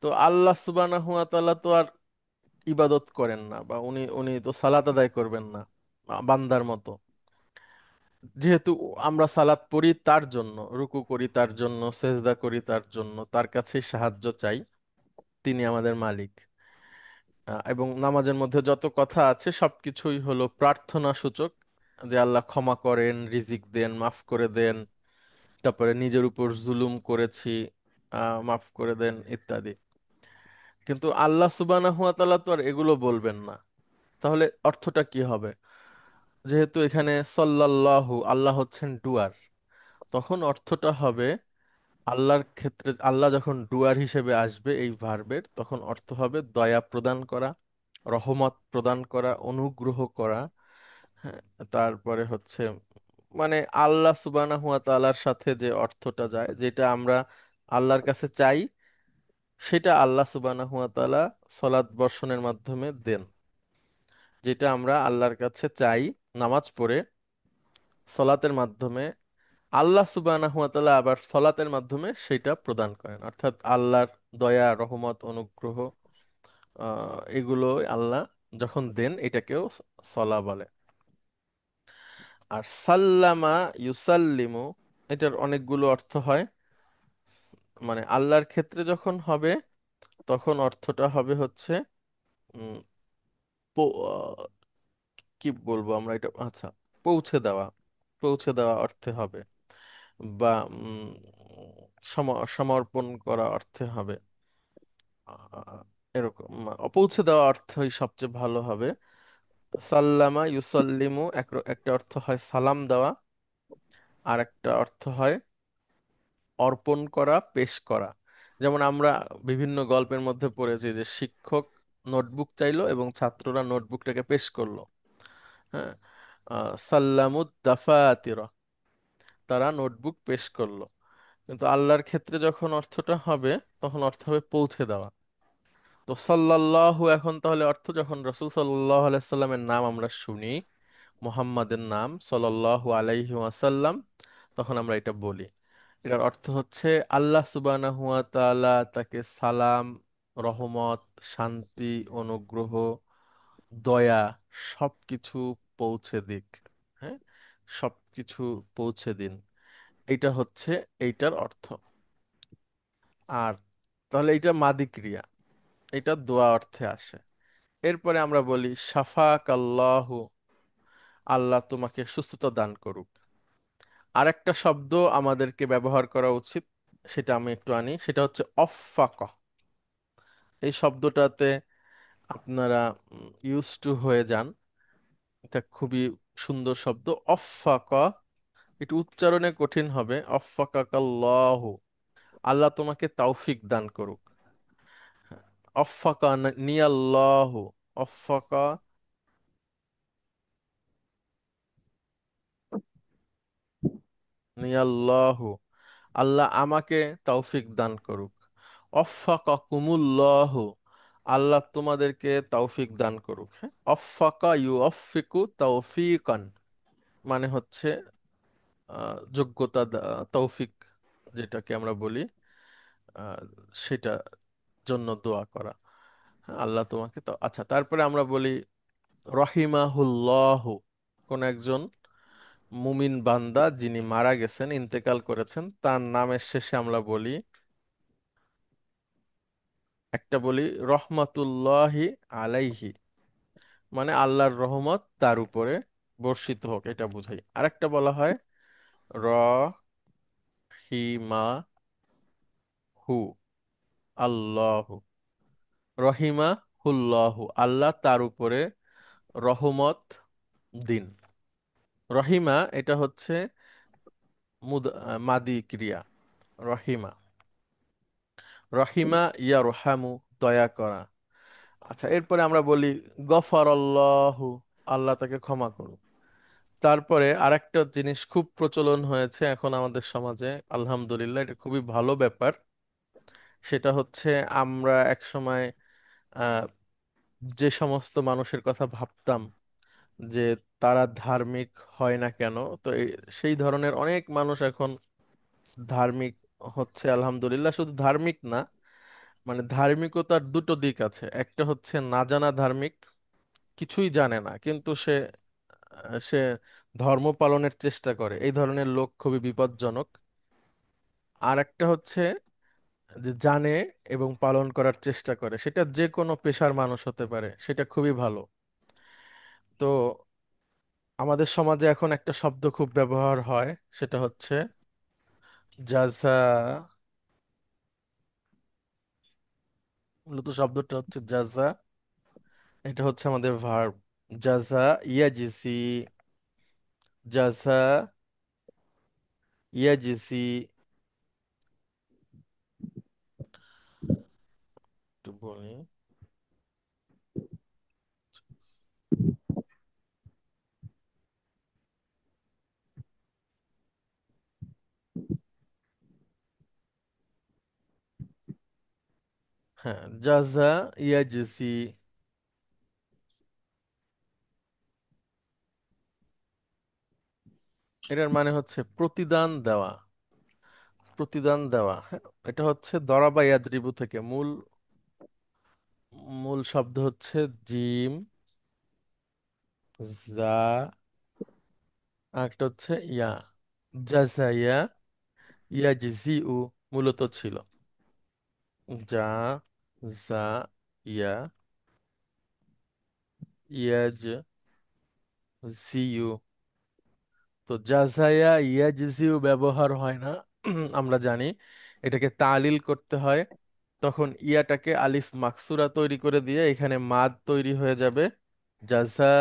তো আল্লাহ সুবহানাহু ওয়া তাআলা তো আর ইবাদত করেন না, বা উনি উনি তো সালাত আদায় করবেন না বান্দার মতো। যেহেতু আমরা সালাত পড়ি তার জন্য, রুকু করি তার জন্য, সেজদা করি তার জন্য, তার কাছেই সাহায্য চাই, তিনি আমাদের মালিক। এবং নামাজের মধ্যে যত কথা আছে সবকিছুই হলো প্রার্থনা সূচক, যে আল্লাহ ক্ষমা করেন, রিজিক দেন, মাফ করে দেন, তারপরে নিজের উপর জুলুম করেছি, মাফ করে দেন, ইত্যাদি। কিন্তু আল্লাহ সুবহানাহু ওয়া তাআলা তো আর এগুলো বলবেন না। তাহলে অর্থটা কি হবে? যেহেতু এখানে সাল্লাল্লাহু, আল্লাহ হচ্ছেন ডুয়ার, তখন অর্থটা হবে আল্লাহর ক্ষেত্রে, আল্লাহ যখন ডুয়ার হিসেবে আসবে এই ভার্বের, তখন অর্থ হবে দয়া প্রদান করা, রহমত প্রদান করা, অনুগ্রহ করা। হ্যাঁ, তারপরে হচ্ছে মানে আল্লাহ সুবহানাহু ওয়া তাআলার সাথে যে অর্থটা যায়, যেটা আমরা আল্লাহর কাছে চাই, সেটা আল্লাহ সুবহানাহু ওয়া তাআলা সলাত বর্ষণের মাধ্যমে দেন। যেটা আমরা আল্লাহর কাছে চাই নামাজ পড়ে, সলাতের মাধ্যমে আল্লাহ সুবহানাহু ওয়া তাআলা আবার সলাতের মাধ্যমে সেটা প্রদান করেন। অর্থাৎ আল্লাহর দয়া, রহমত, অনুগ্রহ, এগুলো আল্লাহ যখন দেন এটাকেও সলা বলে। আর সাল্লামা ইউসাল্লিমু, এটার অনেকগুলো অর্থ হয়। মানে আল্লাহর ক্ষেত্রে যখন হবে তখন অর্থটা হবে হচ্ছে উম, কি বলবো আমরা এটা, আচ্ছা, পৌঁছে দেওয়া, পৌঁছে দেওয়া অর্থে হবে, বা সমর্পণ করা অর্থে হবে। এরকম পৌঁছে দেওয়া অর্থই সবচেয়ে ভালো হবে। সাল্লামা ইউসাল্লিমু একটা অর্থ হয় সালাম দেওয়া, আর একটা অর্থ হয় অর্পণ করা, পেশ করা। যেমন আমরা বিভিন্ন গল্পের মধ্যে পড়েছি যে শিক্ষক নোটবুক চাইলো এবং ছাত্ররা নোটবুকটাকে পেশ করলো। হ্যাঁ, সাল্লামুদ দাফাতিরা, তারা নোটবুক পেশ করলো। কিন্তু আল্লাহর ক্ষেত্রে যখন অর্থটা হবে তখন অর্থ হবে পৌঁছে দেওয়া। তো সাল্লাল্লাহু এখন তাহলে অর্থ, যখন রসুল সাল্লাল্লাহু আলাইহি সাল্লামের নাম আমরা শুনি, মুহাম্মাদের নাম সাল্লাল্লাহু আলাইহি ওয়াসাল্লাম, তখন আমরা এটা বলি। এটার অর্থ হচ্ছে আল্লাহ সুবহানাহু ওয়া তাআলা তাকে সালাম, রহমত, শান্তি, অনুগ্রহ, দয়া সবকিছু পৌঁছে দিক। হ্যাঁ, সবকিছু পৌঁছে দিন, এটা হচ্ছে এইটার অর্থ। আর তাহলে এটা মাদি ক্রিয়া, এটা দোয়া অর্থে আসে। এরপরে আমরা বলি শাফাক আল্লাহু, আল্লাহ তোমাকে সুস্থতা দান করুক। আরেকটা শব্দ আমাদেরকে ব্যবহার করা উচিত, সেটা আমি একটু আনি, সেটা হচ্ছে অফাক। এই শব্দটাতে আপনারা ইউজ টু হয়ে যান, এটা খুবই সুন্দর শব্দ। অফাক একটু উচ্চারণে কঠিন হবে, অফাকাকাল্লাহু, আল্লাহ তোমাকে তৌফিক দান করুক। হ্যাঁ, অফাকা নিয়াল্লাহু, অফাকা নিয়াল্লাহু, আল্লাহ আমাকে তৌফিক দান করুক। অফাকাকুমুল্লাহু, আল্লাহ তোমাদেরকে তৌফিক দান করুক। হ্যাঁ, অফাকা ইউফিকু তৌফিকান, মানে হচ্ছে যোগ্যতা তৌফিক, যেটাকে আমরা বলি, আহ, সেটা জন্য দোয়া করা। হ্যাঁ, আল্লাহ তোমাকে তো, আচ্ছা, তারপরে আমরা বলি রহিমাহুল্লাহু, কোন একজন মুমিন বান্দা যিনি মারা গেছেন, ইন্তেকাল করেছেন, তার নামের শেষে আমরা বলি, একটা বলি রহমাতুল্লাহি আলাইহি, মানে আল্লাহর রহমত তার উপরে বর্ষিত হোক, এটা বুঝাই। আরেকটা বলা হয় রহিমাহু, আল্লাহু, রহিমাহুল্লাহু, আল্লাহ তার উপরে রহমত দিন। রহিমা এটা হচ্ছে মাদি ক্রিয়া, রহিমা। রহিমা ইয়া রহামু, দয়া করা। আচ্ছা, এরপরে আমরা বলি গফারাল্লাহু, আল্লাহ তাকে ক্ষমা করুন। তারপরে আরেকটা জিনিস খুব প্রচলন হয়েছে এখন আমাদের সমাজে, আলহামদুলিল্লাহ, এটা খুবই ভালো ব্যাপার। সেটা হচ্ছে, আমরা একসময় আহ যে সমস্ত মানুষের কথা ভাবতাম যে তারা ধার্মিক হয় না কেন, তো সেই ধরনের অনেক মানুষ এখন ধার্মিক হচ্ছে, আলহামদুলিল্লাহ। শুধু ধার্মিক না, মানে ধার্মিকতার দুটো দিক আছে। একটা হচ্ছে না জানা ধার্মিক, কিছুই জানে না কিন্তু সে ধর্ম পালনের চেষ্টা করে, এই ধরনের লোক খুবই বিপজ্জনক। আর একটা হচ্ছে যে জানে এবং পালন করার চেষ্টা করে, সেটা যে কোনো পেশার মানুষ হতে পারে, সেটা খুবই ভালো। তো আমাদের সমাজে এখন একটা শব্দ খুব ব্যবহার হয়, সেটা হচ্ছে জাযা। মূলত শব্দটা হচ্ছে জাযা, এটা হচ্ছে আমাদের ভার্ব। জাযা ইয়াজিসি, জাযা ইয়াজিসি, একটু বলি। হ্যাঁ, জাযা ইয়াজিসি, এটার মানে হচ্ছে প্রতিদান দেওয়া, প্রতিদান দেওয়া। হ্যাঁ, এটা হচ্ছে দরাবা ইয়াদরিবু থেকে, মূল মূল শব্দ হচ্ছে জিম, জা, আর একটা হচ্ছে ইয়া, জাজাইয়া, ইয়াজিজিউ মূলত ছিল যা, জা, ইয়া, ইয়াজ, জিউ। তো জাজাইয়া ইয়াজিজিউ ব্যবহার হয় না, আমরা জানি। এটাকে তালিল করতে হয়, তখন ইয়াটাকে আলিফ মাকসুরা তৈরি করে দিয়ে এখানে মাদ তৈরি হয়ে যাবে, জাজা।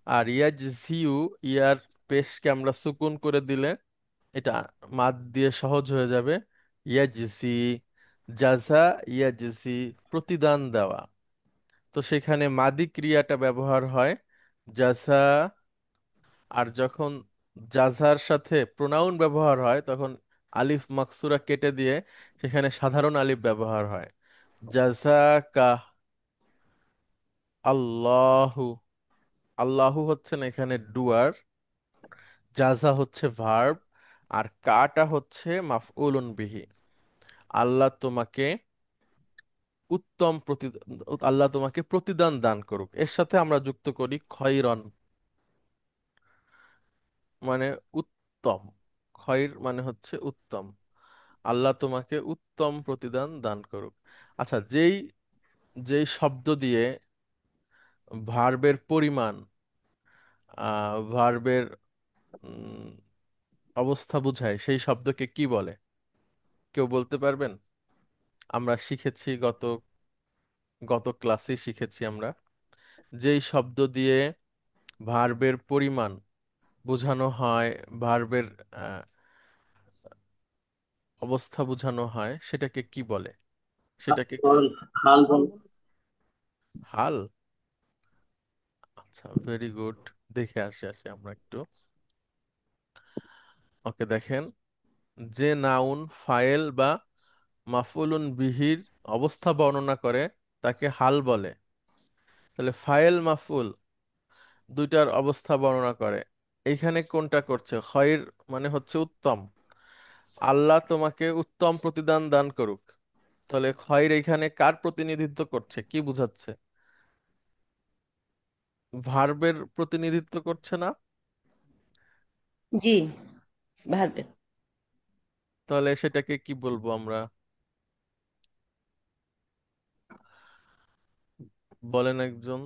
আর ইয়াজিউ, ইয়ার পেশকে আমরা সুকুন করে দিলে এটা মাদ দিয়ে সহজ হয়ে যাবে, ইয়াজিসি, জাজা ইয়াজিসি, প্রতিদান দেওয়া। তো সেখানে মাদি ক্রিয়াটা ব্যবহার হয় জাজা। আর যখন জাজার সাথে প্রোনাউন ব্যবহার হয় তখন আলিফ মাকসুরা কেটে দিয়ে সেখানে সাধারণ আলিফ ব্যবহার হয়, জাজাকা আল্লাহু। আল্লাহু হচ্ছেন এখানে ডুয়ার, জাজা হচ্ছে ভার্ব, আর কাটা হচ্ছে মাফউলুন বিহি। আল্লাহ তোমাকে উত্তম আল্লাহ তোমাকে প্রতিদান দান করুক, এর সাথে আমরা যুক্ত করি খয়রন, মানে উত্তম। খয়র মানে হচ্ছে উত্তম, আল্লাহ তোমাকে উত্তম প্রতিদান দান করুক। আচ্ছা, যেই যেই শব্দ দিয়ে ভার্বের পরিমাণ, ভার্বের অবস্থা বুঝায়, সেই শব্দকে কি বলে, কেউ বলতে পারবেন? আমরা শিখেছি, গত গত ক্লাসে শিখেছি আমরা, যেই শব্দ দিয়ে ভার্বের পরিমাণ বোঝানো হয়, ভার্বের অবস্থা বোঝানো হয়, সেটাকে কি বলে? সেটাকে হাল হাল বল। হাল। আচ্ছা, ভেরি গুড। দেখে আসি আমরা একটু। ওকে, দেখেন, যে নাউন ফাইল বা মাফউলুন বিহির অবস্থা বর্ণনা করে তাকে হাল বলে। তাহলে ফাইল মাফউল দুইটার অবস্থা বর্ণনা করে। এইখানে কোনটা করছে? খয়র মানে হচ্ছে উত্তম। আল্লাহ তোমাকে উত্তম প্রতিদান দান করুক। তাহলে খয়র এখানে কার প্রতিনিধিত্ব করছে, কি বুঝাচ্ছে? ভার্বের প্রতিনিধিত্ব করছে না? জি, ভার্বের। তাহলে সেটাকে কি বলবো আমরা? বলেন একজন।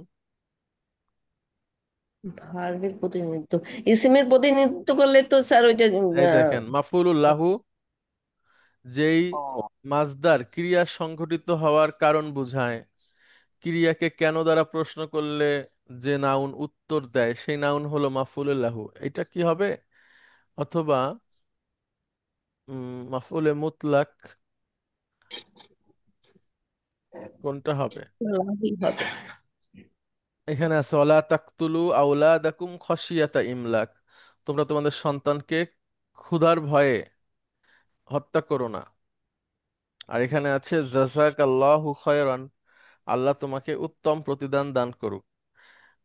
ভার্বের প্রতিনিধিত্ব, ইসিমের প্রতিনিধিত্ব করলে তো স্যার ওইটা এই দেখেন, মাফউলুল লাহু যেই ও, মাজদার ক্রিয়া সংঘটিত হওয়ার কারণ বুঝায়। ক্রিয়াকে কেন দ্বারা প্রশ্ন করলে যে নাউন উত্তর দেয় সেই নাউন হলো মাফউলুল লাহু। এটা কি হবে? অথবা মাফউলে মুতলাক, কোনটা হবে? লাভই হবে। এখানে আছে ওয়ালা তাকতুলু আওলাদাকুম খশিয়াতা ইমলাক, তোমরা তোমাদের সন্তানকে ক্ষুধার ভয়ে হত্যা করো না। আর এখানে আছে জাযাকাল্লাহু খায়রান, আল্লাহ তোমাকে উত্তম প্রতিদান দান করুক।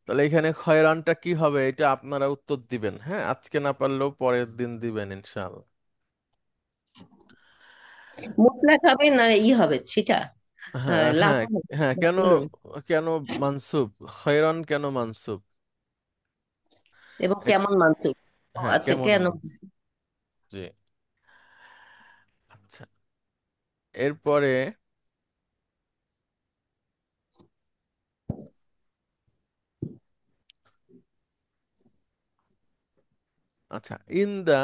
তাহলে এখানে খয়রানটা কি হবে, এটা আপনারা উত্তর দিবেন, হ্যাঁ, আজকে না পারলেও পরের দিন দিবেন ইনশাআল্লাহ। মুতলাক হবে না হবে সেটা? হ্যাঁ লাভ হ্যাঁ হবে হ্যাঁ, কেন? বলুন। কেন মানসুব? খয়রান কেন মানসুব? এবং এক- কেমন মানসুব? ও হ্যাঁ, আচ্ছা, কেমন কেন? মানসুব? জি। আচ্ছা, এরপরে, আচ্ছা, ইন্দা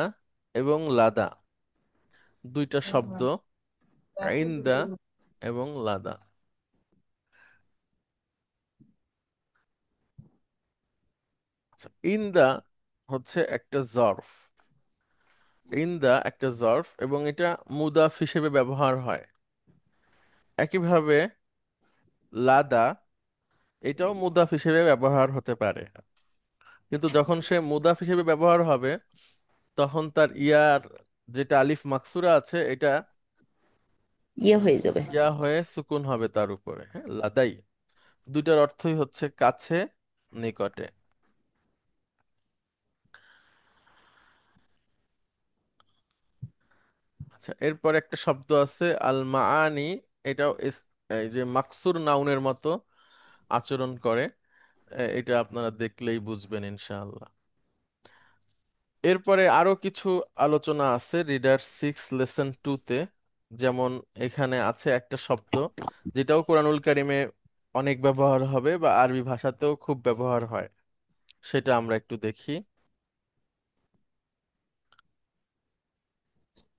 এবং লাদা দুইটা শব্দ। ইন্দা এবং লাদা। আচ্ছা, ইন্দা হচ্ছে একটা জর্ফ। ইন্দা একটা জর্ফ এবং এটা মুদাফ হিসেবে ব্যবহার হয়। একইভাবে লাদা এটাও মুদাফ হিসেবে ব্যবহার হতে পারে, কিন্তু যখন সে মুদাফ হিসেবে ব্যবহার হবে তখন তার ইয়ার যেটা আলিফ মাকসুরা আছে এটা ইয়ে হয়ে যাবে। ইয়া হয়ে সুকুন হবে তার উপরে, হ্যাঁ, লাদাই। দুইটার অর্থই হচ্ছে কাছে, নিকটে। আচ্ছা, এরপর একটা শব্দ আছে আল মাআনি। এটাও এই যে মাকসুর নাউনের মতো আচরণ করে। এটা আপনারা দেখলেই বুঝবেন ইনশাআল্লাহ। এরপরে আরো কিছু আলোচনা আছে রিডার 6 লেসন 2-তে। যেমন এখানে আছে একটা শব্দ যেটাও কোরআনুল কারিমে অনেক ব্যবহার হবে বা আরবি ভাষাতেও খুব ব্যবহার হয়, সেটা আমরা একটু দেখি।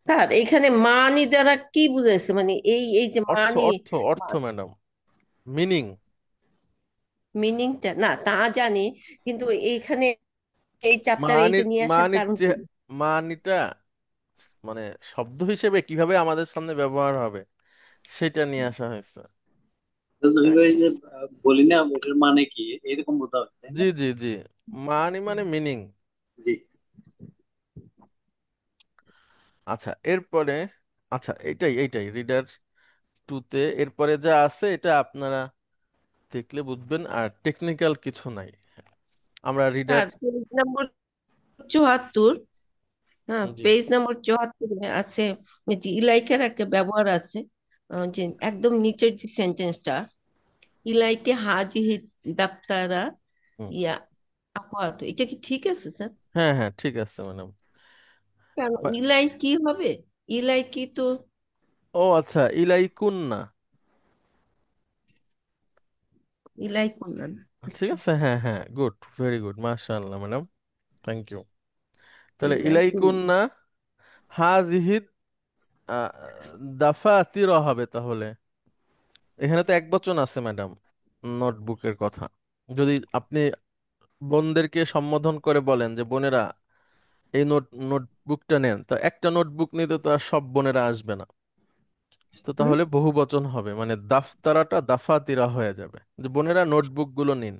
স্যার এখানে মানি দ্বারা কি বুঝাইছে, মানে এই এই যে অর্থ মানি, অর্থ অর্থ ম্যাডাম, মিনিং। মিনিংটা না তা জানি, কিন্তু এইখানে এই চ্যাপ্টারে এইটা মানির নিয়ে আসার মানির কারণ যে কি? মানিটা মানে শব্দ হিসেবে কিভাবে আমাদের সামনে ব্যবহার হবে সেটা নিয়ে আসা হয়েছে। জহির ভাই, যে বলি না ওটার মানে কি, এরকম বোঝা হচ্ছে, তাই জি না? জি জি, মানি মানে মিনিং। জি। আচ্ছা, এরপরে, আচ্ছা, এইটাই রিডার 2-তে এরপরে যা আছে এটা আপনারা দেখলে বুঝবেন, আর টেকনিক্যাল কিছু নাই। আমরা রিডার, স্যার পেজ নম্বর 74, হ্যাঁ জি, পেজ নম্বর 74 আছে যে ইলাইকার একটা ব্যবহার আছে। যে একদম নিচের যে সেন্টেন্সটা, ইলাইকে হাজিহি দাপ্তারা হুম, ইয়া আপাতত, এটা কি ঠিক আছে স্যার? হ্যাঁ হ্যাঁ, ঠিক আছে ম্যাডাম। কেন ইলাই কি হবে? ইলাই কি তো ও আচ্ছা, ইলাইকুন্না। ইলাই করলেন। ঠিক আচ্ছা, আছে, হ্যাঁ হ্যাঁ, গুড, ভেরি গুড, মাশাআল্লাহ ম্যাডাম, থ্যাংক ইউ। তাহলে ইলাই করলেন। ইলাইকুন্না হাজিহিদ আহ, দাফাতির হবে তাহলে। এখানে তো এক বচন আছে ম্যাডাম নোটবুকের কথা, যদি আপনি বোনদেরকে সম্বোধন করে বলেন যে বোনেরা এই নোটবুকটা নেন, তো একটা নোটবুক নিতে তো আর সব বোনেরা আসবে না, তো হুম। তাহলে বহু বচন হবে, মানে দাফতারাটা দাফাতিরা হয়ে যাবে, যে বোনেরা নোটবুক গুলো নিন।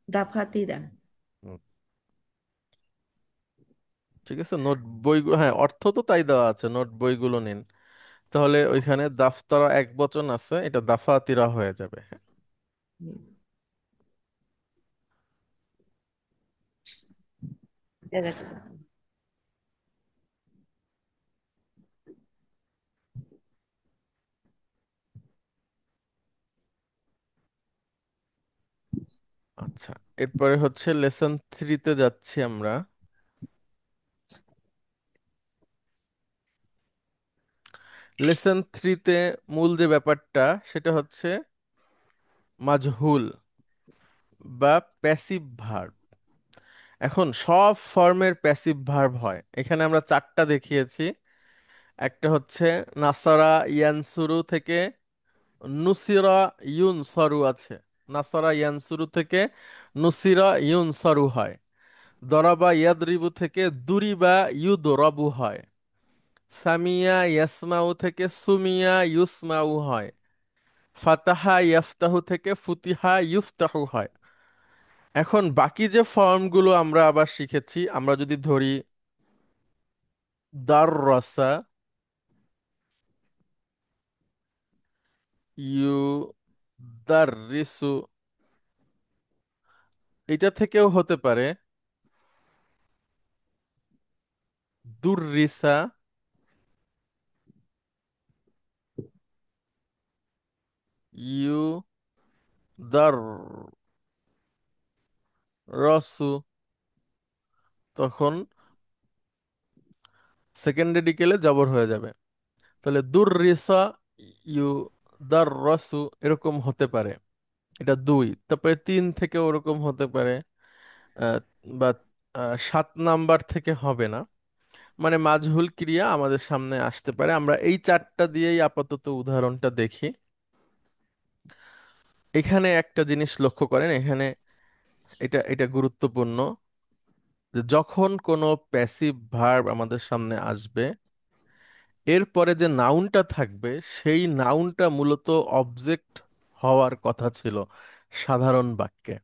দাফাতিরা। হুম, ঠিক আছে, নোট বই, হ্যাঁ অর্থ তো তাই দেওয়া আছে, নোট বইগুলো নিন, তাহলে ওইখানে দাফতারা এক বচন আছে, এটা দাফাতিরা হয়ে যাবে। হুম, জাজাকাল্লাহ। আচ্ছা, এরপরে হচ্ছে লেসন 3-তে যাচ্ছি আমরা। লেসন 3-তে মূল যে ব্যাপারটা সেটা হচ্ছে মাজহুল বা প্যাসিভ ভার্ব। এখন সব ফর্মের প্যাসিভ ভার্ব হয়, এখানে আমরা চারটা দেখিয়েছি। একটা হচ্ছে নাসারা ইয়ানসুরু থেকে নুসিরা ইউনসরু আছে, নাসারা ইয়ানসুরু থেকে নুসিরা ইউনসরু হয়। দরাবা ইয়াদরিবু থেকে দুরিবা ইউদরাবু হয়। সামিয়া ইয়াসমাউ থেকে সুমিয়া ইউসমাউ হয়। ফাতাহা ইয়াফতাহু থেকে ফুতিহা ইউফতাহু হয়। এখন বাকি যে ফর্মগুলো আমরা আবার শিখেছি, আমরা যদি ধরি দাররাসা, ইউ দাররিসু, এটা থেকেও হতে পারে দুররিসা, ইউ দাররসু, তখন সেকেন্ড রেডিকেলে জবর হয়ে যাবে। তাহলে দুররিসা ইউ দাররসু, এরকম হতে পারে, এটা দুই। তারপরে তিন থেকে ওরকম হতে পারে, আহ, বা 7 নাম্বার থেকে হবে না, মানে মাজহুল ক্রিয়া আমাদের সামনে আসতে পারে। আমরা এই চারটা দিয়েই আপাতত উদাহরণটা দেখি। এখানে একটা জিনিস লক্ষ্য করেন, এখানে এটা এটা গুরুত্বপূর্ণ, যে যখন কোনো প্যাসিভ ভার্ব আমাদের সামনে আসবে, এরপরে যে নাউনটা থাকবে সেই নাউনটা মূলত অবজেক্ট হওয়ার কথা ছিল সাধারণ বাক্যে,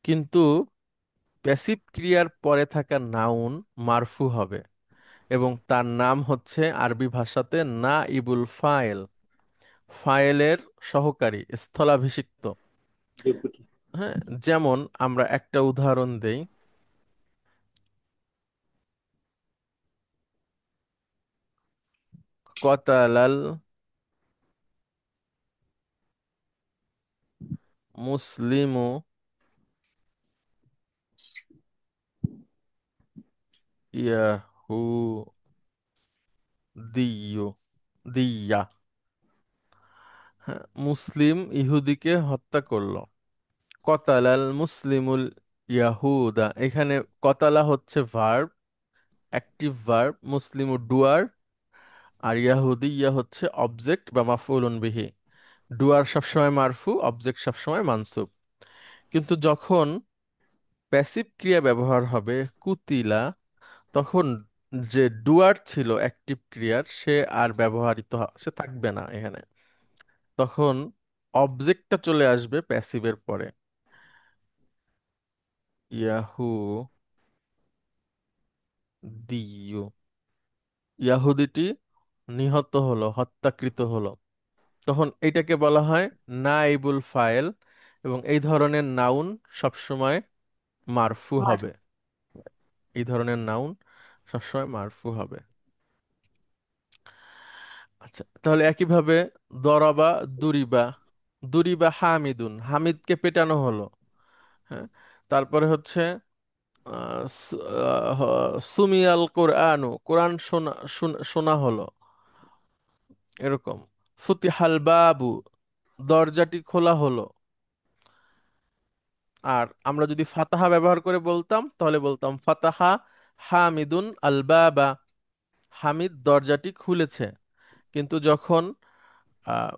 কিন্তু প্যাসিভ ক্রিয়ার পরে থাকা নাউন মারফু হবে, এবং তার নাম হচ্ছে আরবি ভাষাতে না ইবুল ফাইল, ফাইলের সহকারী, স্থলাভিষিক্ত। ডেপুটি। হ্যাঁ, যেমন আমরা একটা উদাহরণ দেই। কতালাল মুসলিমু ইয়াহুদিয়্যু দিয়া। হ্যাঁ, মুসলিম ইহুদিকে হত্যা করলো। কতালাল মুসলিমুল ইয়াহুদা, এখানে কতালা হচ্ছে ভার্ব, অ্যাক্টিভ ভার্ব, মুসলিমু ডুয়ার, আর ইয়াহুদি ইয়া হচ্ছে অবজেক্ট বা মাফউলুন বিহি। ডুয়ার সবসময় মারফু, অবজেক্ট সবসময় মানসুব। কিন্তু যখন প্যাসিভ ক্রিয়া ব্যবহার হবে কুতিলা, তখন যে ডুয়ার ছিল অ্যাক্টিভ ক্রিয়ার, সে আর সে থাকবে না এখানে, তখন অবজেক্টটা চলে আসবে প্যাসিভের পরে। ইয়াহু দিয়ু, ইয়াহুদিটি নিহত হলো, হত্যাকৃত হলো, তখন এটাকে বলা হয় নাইবুল ফাইল, এবং এই ধরনের নাউন সবসময় মারফু মার। হবে। এই ধরনের নাউন সবসময় মারফু হবে। আচ্ছা, তাহলে একইভাবে দরাবা, দুরিবা, দুরিবা হামিদুন, হামিদকে পেটানো হলো। হ্যাঁ, তারপরে হচ্ছে সুমিয়াল কোরআনু, কোরআন শোনা শোনা হলো, এরকম। ফুতিহাল বাবু, দরজাটি খোলা হলো। আর আমরা যদি ফাতাহা ব্যবহার করে বলতাম, তাহলে বলতাম ফাতাহা হামিদুন আল বাবা, হামিদ দরজাটি খুলেছে। কিন্তু যখন আহ,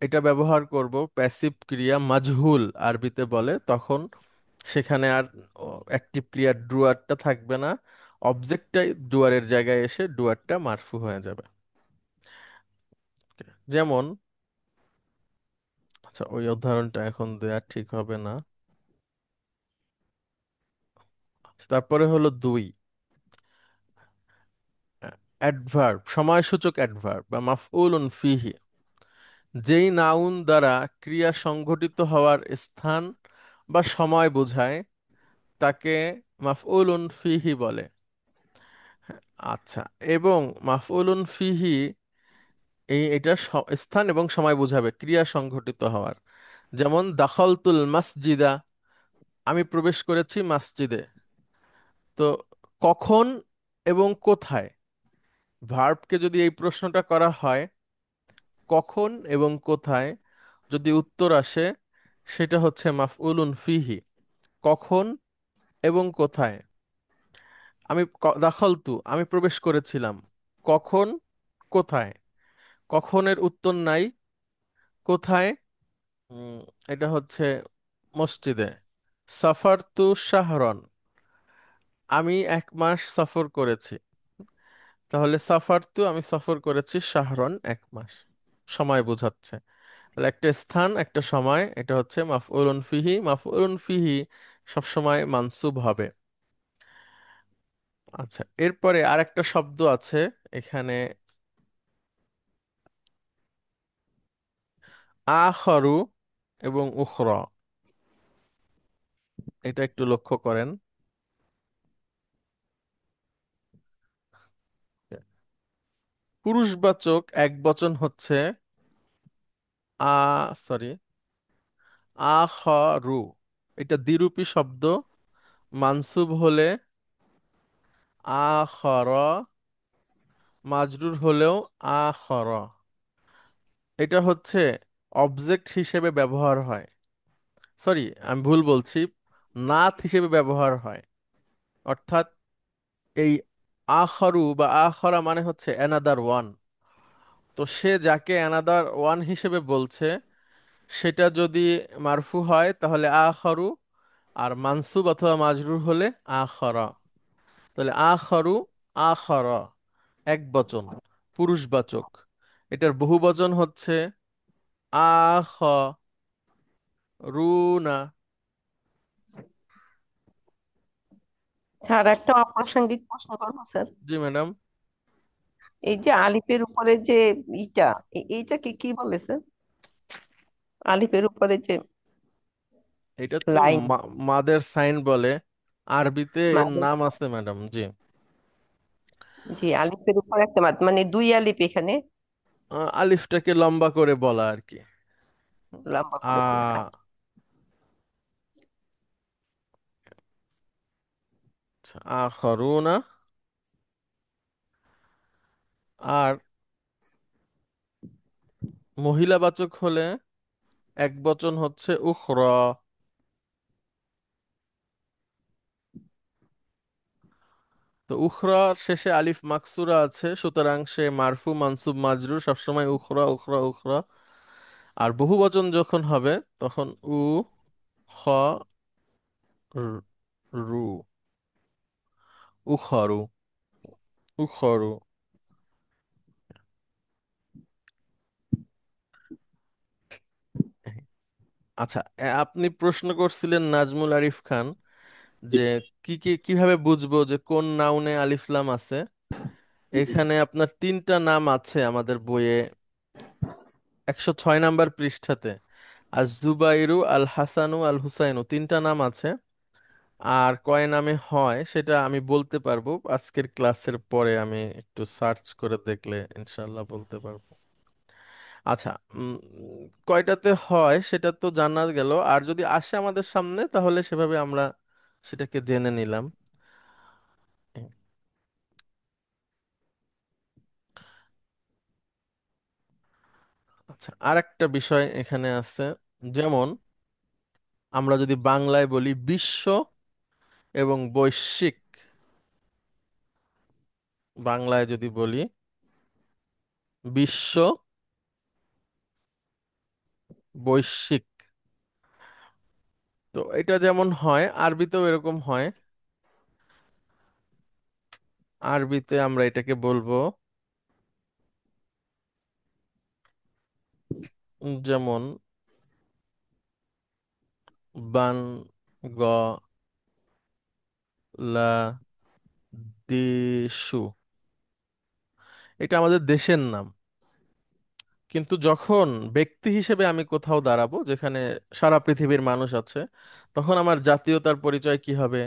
এটা ব্যবহার করব প্যাসিভ ক্রিয়া মাজহুল আরবিতে বলে, তখন সেখানে আর অ্যাক্টিভ ক্রিয়ার ডুয়ারটা থাকবে না, অবজেক্টটাই ডুয়ারের জায়গায় এসে ডুয়ারটা মারফু হয়ে যাবে। যেমন, আচ্ছা ওই উদাহরণটা এখন দেয়া ঠিক হবে না। আচ্ছা, তারপরে হলো 2, অ্যাডভার্ব, সময়সূচক অ্যাডভার্ব বা মাফউলুন ফিহি, যেই নাউন দ্বারা ক্রিয়া সংঘটিত হওয়ার স্থান বা সময় বোঝায় তাকে মাফউলুন ফিহি বলে। আচ্ছা, এবং মাফউলুন ফিহি এটা স্থান এবং সময় বোঝাবে ক্রিয়া সংঘটিত হওয়ার। যেমন দাখালতুল মাসজিদা, আমি প্রবেশ করেছি মসজিদে। তো কখন এবং কোথায়, ভার্বকে যদি এই প্রশ্নটা করা হয় কখন এবং কোথায়, যদি উত্তর আসে সেটা হচ্ছে মাফউলুন ফিহি, কখন এবং কোথায়। দাখালতু, আমি প্রবেশ করেছিলাম, কখন, কোথায়। কখনের উত্তর নাই, কোথায়, উম, এটা হচ্ছে মসজিদে। সাফার তু শাহরন, আমি 1 মাস সফর করেছি। তাহলে সাফার তু, আমি সফর করেছি, শাহরন 1 মাস, সময় বোঝাচ্ছে। তাহলে একটা স্থান একটা সময়, এটা হচ্ছে মাফউলুন ফিহি। মাফউলুন ফিহি সবসময় মানসুব হবে। আচ্ছা, এরপরে আরেকটা শব্দ আছে এখানে, আখরু এবং উখরা, এটা একটু লক্ষ্য করেন। পুরুষবাচক একবচন হচ্ছে আ সরি আখরু, এটা দ্বিরূপী শব্দ, মানসুব হলে আখর, মাজরুর হলেও আখর। এটা হচ্ছে অবজেক্ট হিসেবে ব্যবহার হয়, সরি আমি ভুল বলছি, নাথ হিসেবে ব্যবহার হয়। অর্থাৎ এই আখরু বা আখরা মানে হচ্ছে অ্যানাদার ওয়ান। তো সে যাকে অ্যানাদার ওয়ান হিসেবে বলছে সেটা যদি মারফু হয় তাহলে আখরু, আর মানসুব অথবা মাজরুর হলে আখরা। তাহলে আখরু, আখর, এক বচন, পুরুষবাচক। এটার বহুবচন হচ্ছে আখ রুনা। স্যার, একটা অপ্রাসঙ্গিক প্রশ্ন করবো স্যার? জি ম্যাডাম। এই যে আলিফের উপরে যে ইটা, এইটাকে কি বলে স্যার? আলিফের উপরে যে এটা তো লাইন, মাদের সাইন বলে, আরবিতে এর মানে, নাম আছে ম্যাডাম, জি। জি আলিফের উপর একটা মাদ, মানে দুই আলিফ এখানে আলিফটাকে লম্বা করে বলা আর কি। লম্বা করে বলে। আ আখরুনা। আর মহিলাবাচক হলে এক বচন হচ্ছে উখরা। তো উখরার শেষে আলিফ মাকসুরা আছে, সুতরাং সে মারফু মানসুব মাজরুর সবসময় উখরা উখরা উখরা। আর বহুবচন যখন হবে তখন খ র- রু, উখরু, উখরু। আচ্ছা, আপনি প্রশ্ন করছিলেন নাজমুল আরিফ খান যে কিভাবে বুঝবো যে কোন নাউনে আলিফ লাম আছে। এখানে আপনার 3টা নাম আছে আমাদের বইয়ে, 106 নম্বর পৃষ্ঠাতে। আজ জুবাইরু, আল হাসানু, আল হুসাইনু, 3টা নাম আছে। আর কয় নামে হয় সেটা আমি বলতে পারবো আজকের ক্লাসের পরে, আমি একটু সার্চ করে দেখলে ইনশাল্লাহ বলতে পারবো। আচ্ছা, কয়টাতে হয় সেটা তো জানা গেল, আর যদি আসে আমাদের সামনে তাহলে সেভাবে আমরা সেটাকে জেনে নিলাম। আচ্ছা, আর একটা বিষয় এখানে আছে, যেমন আমরা যদি বাংলায় বলি বিশ্ব এবং বৈশ্বিক, বাংলায় যদি বলি বিশ্ব বৈশ্বিক। তো এটা যেমন হয় আরবিতেও এরকম হয়। আরবিতে আমরা এটাকে বলবো যেমন বান গ লা দেশু। এটা আমাদের দেশের নাম, কিন্তু যখন ব্যক্তি হিসেবে আমি কোথাও দাঁড়াবো যেখানে সারা পৃথিবীর মানুষ আছে, তখন আমার জাতীয়তার পরিচয় কি হবে?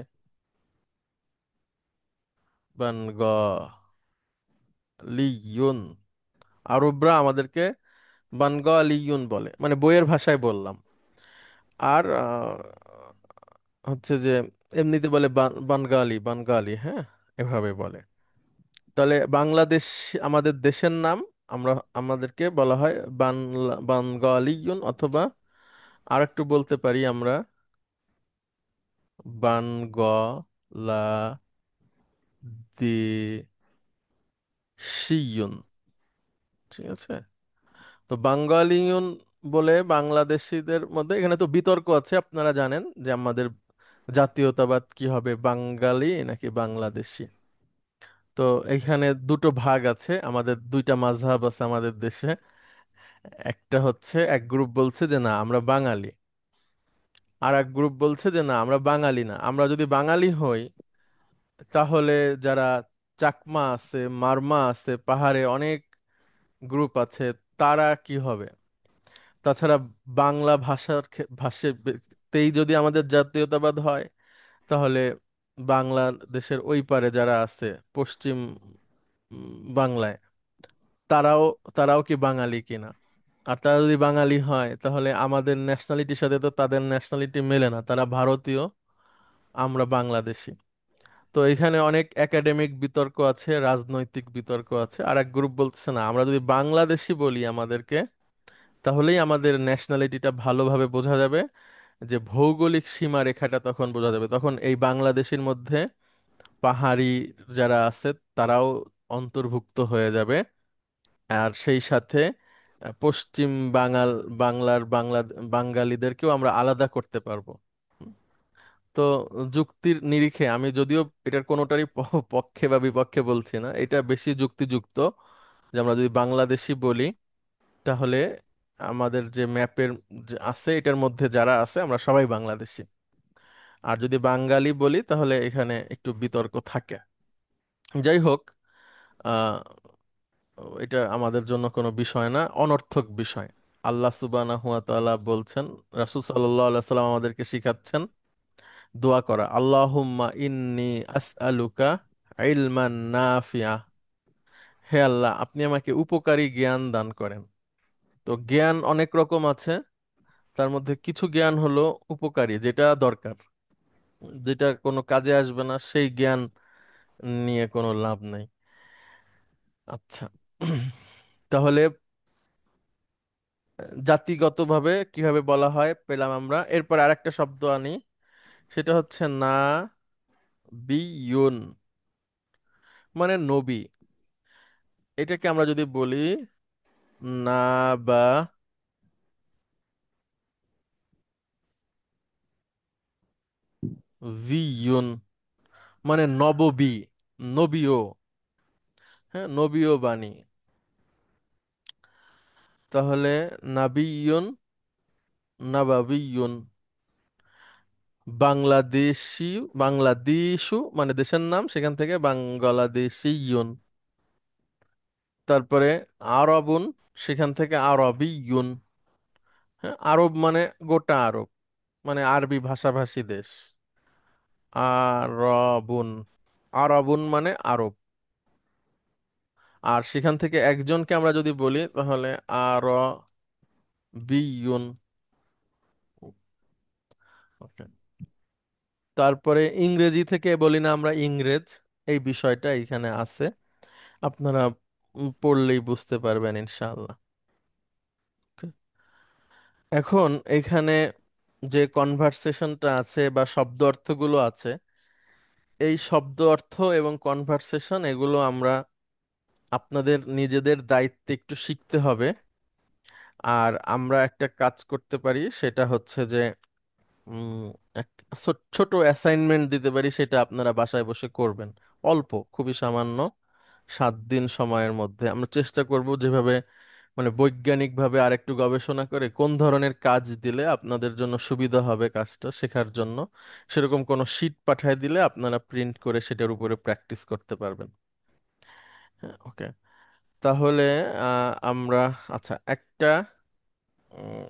বানগালিয়ুন। আরবরা আমাদেরকে বানগালিয়ুন বলে, মানে বইয়ের ভাষায় বললাম। আর হচ্ছে যে এমনিতে বলে বানগালি বানগালি, হ্যাঁ, এভাবে বলে। তাহলে বাংলাদেশ আমাদের দেশের নাম, আমরা আমাদেরকে বলা হয় বানগালিয়ুন, অথবা আর একটু বলতে পারি আমরা বানগলাদেশিয়ুন। ঠিক আছে। তো বাঙ্গালিয়ন বলে বাংলাদেশিদের মধ্যে এখানে তো বিতর্ক আছে, আপনারা জানেন যে আমাদের জাতীয়তাবাদ কি হবে, বাঙালি নাকি বাংলাদেশি। তো এখানে দুটো ভাগ আছে, আমাদের দুইটা মাযহাব আছে আমাদের দেশে। একটা হচ্ছে এক গ্রুপ বলছে যে না আমরা বাঙালি, আর এক গ্রুপ বলছে যে না আমরা বাঙালি না। আমরা যদি বাঙালি হই তাহলে যারা চাকমা আছে, মারমা আছে, পাহাড়ে অনেক গ্রুপ আছে, তারা কি হবে? তাছাড়া বাংলা ভাষাতেই যদি আমাদের জাতীয়তাবাদ হয়, তাহলে বাংলাদেশের ওই পারে যারা আছে পশ্চিম বাংলায়, তারাও তারাও কি বাঙালি কিনা? আর তারা যদি বাঙালি হয় তাহলে আমাদের ন্যাশনালিটির সাথে তো তাদের ন্যাশনালিটি মেলে না, তারা ভারতীয়, আমরা বাংলাদেশি। তো এখানে অনেক একাডেমিক বিতর্ক আছে, রাজনৈতিক বিতর্ক আছে। আর এক গ্রুপ বলতেছে না আমরা যদি বাংলাদেশি বলি আমাদেরকে, তাহলেই আমাদের ন্যাশনালিটিটা ভালোভাবে বোঝা যাবে, যে ভৌগোলিক সীমা রেখাটা তখন বোঝা যাবে। তখন এই বাংলাদেশের মধ্যে পাহাড়ি যারা আছে তারাও অন্তর্ভুক্ত হয়ে যাবে, আর সেই সাথে পশ্চিম বাঙালিদেরকেও আমরা আলাদা করতে পারবো। হুম। তো যুক্তির নিরিখে আমি যদিও এটার কোনোটারই পক্ষে বা বিপক্ষে বলছি না, এটা বেশি যুক্তিযুক্ত যে আমরা যদি বাংলাদেশি বলি তাহলে আমাদের যে ম্যাপের আছে এটার মধ্যে যারা আছে আমরা সবাই বাংলাদেশি। আর যদি বাঙালি বলি তাহলে এখানে একটু বিতর্ক থাকে। যাই হোক, আহ এটা আমাদের জন্য কোনো বিষয় না, অনর্থক বিষয়। আল্লাহ সুবহানাহু ওয়া তাআলা বলছেন, রাসূল সাল্লাল্লাহু আলাইহি সাল্লাম আমাদেরকে শিখাচ্ছেন দোয়া করা, আল্লাহুম্মা ইন্নী আসআলুকা ইলমান নাফিয়া। হে আল্লাহ, আপনি আমাকে উপকারী জ্ঞান দান করেন। তো জ্ঞান অনেক রকম আছে, তার মধ্যে কিছু জ্ঞান হলো উপকারী, যেটা দরকার, যেটা কোনো কাজে আসবে না সেই জ্ঞান নিয়ে কোনো লাভ নাই। আচ্ছা, তাহলে জাতিগতভাবে কিভাবে বলা হয় পেলাম আমরা। এরপর আরেকটা শব্দ আনি, সেটা হচ্ছে না বিয়ুন, মানে নবী। এটাকে আমরা যদি বলি না বা বিয়ুন, মানে নববী, নবীও, হ্যাঁ, নবীও বাণী। তাহলে নাবিয়ুন, নাবাবিয়ুন। বাংলাদেশি, বাংলাদেশু মানে দেশের নাম, সেখান থেকে বাংলাদেশিয়ুন। তারপরে আরবুন, সেখান থেকে আরবিয়ুন। হ্যাঁ, আরব মানে গোটা আরব, মানে আরবি ভাষাভাষী দেশ। আরবুন, আরবুন মানে আরব। আর সেখান থেকে একজনকে আমরা যদি বলি তাহলে আরবিয়ুন। ওকে। তারপরে ইংরেজি থেকে বলি না আমরা ইংরেজ, এই বিষয়টা এখানে আছে, আপনারা পড়লেই বুঝতে পারবেন ইনশাআল্লাহ। Okay? এখন এখানে যে কনভারসেশনটা আছে বা শব্দ অর্থগুলো আছে, এই শব্দ অর্থ এবং কনভারসেশন এগুলো আমরা আপনাদের নিজেদের দায়িত্বে একটু শিখতে হবে। আর আমরা একটা কাজ করতে পারি, সেটা হচ্ছে যে উম, ছোট অ্যাসাইনমেন্ট দিতে পারি, সেটা আপনারা বাসায় বসে করবেন। অল্প, খুবই সামান্য, 7 দিন সময়ের মধ্যে আমরা চেষ্টা করব যেভাবে মানে বৈজ্ঞানিকভাবে আরেকটু গবেষণা করে কোন ধরনের কাজ দিলে আপনাদের জন্য সুবিধা হবে কাজটা শেখার জন্য, সেরকম কোনো শিট পাঠিয়ে দিলে আপনারা প্রিন্ট করে সেটার উপরে প্র্যাকটিস করতে পারবেন। হ্যাঁ, ওকে। তাহলে আমরা, আচ্ছা একটা, উম,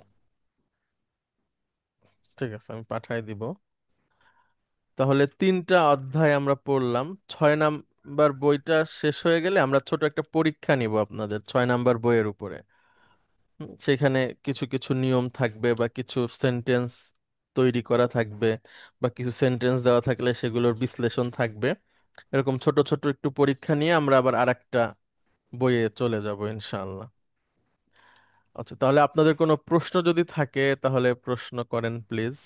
ঠিক আছে আমি পাঠাই দিব। তাহলে 3টা অধ্যায় আমরা পড়লাম। 6 নাম্বার বইটা শেষ হয়ে গেলে আমরা ছোট একটা পরীক্ষা নিব আপনাদের 6 নাম্বার বইয়ের উপরে। সেখানে কিছু কিছু নিয়ম থাকবে বা কিছু সেন্টেন্স তৈরি করা থাকবে, বা কিছু সেন্টেন্স দেওয়া থাকলে সেগুলোর বিশ্লেষণ থাকবে। এরকম ছোট ছোট একটু পরীক্ষা নিয়ে আমরা আবার আরেকটা বইয়ে চলে যাব ইনশাআল্লাহ। আচ্ছা, তাহলে আপনাদের কোনো প্রশ্ন যদি থাকে তাহলে প্রশ্ন করেন প্লিজ।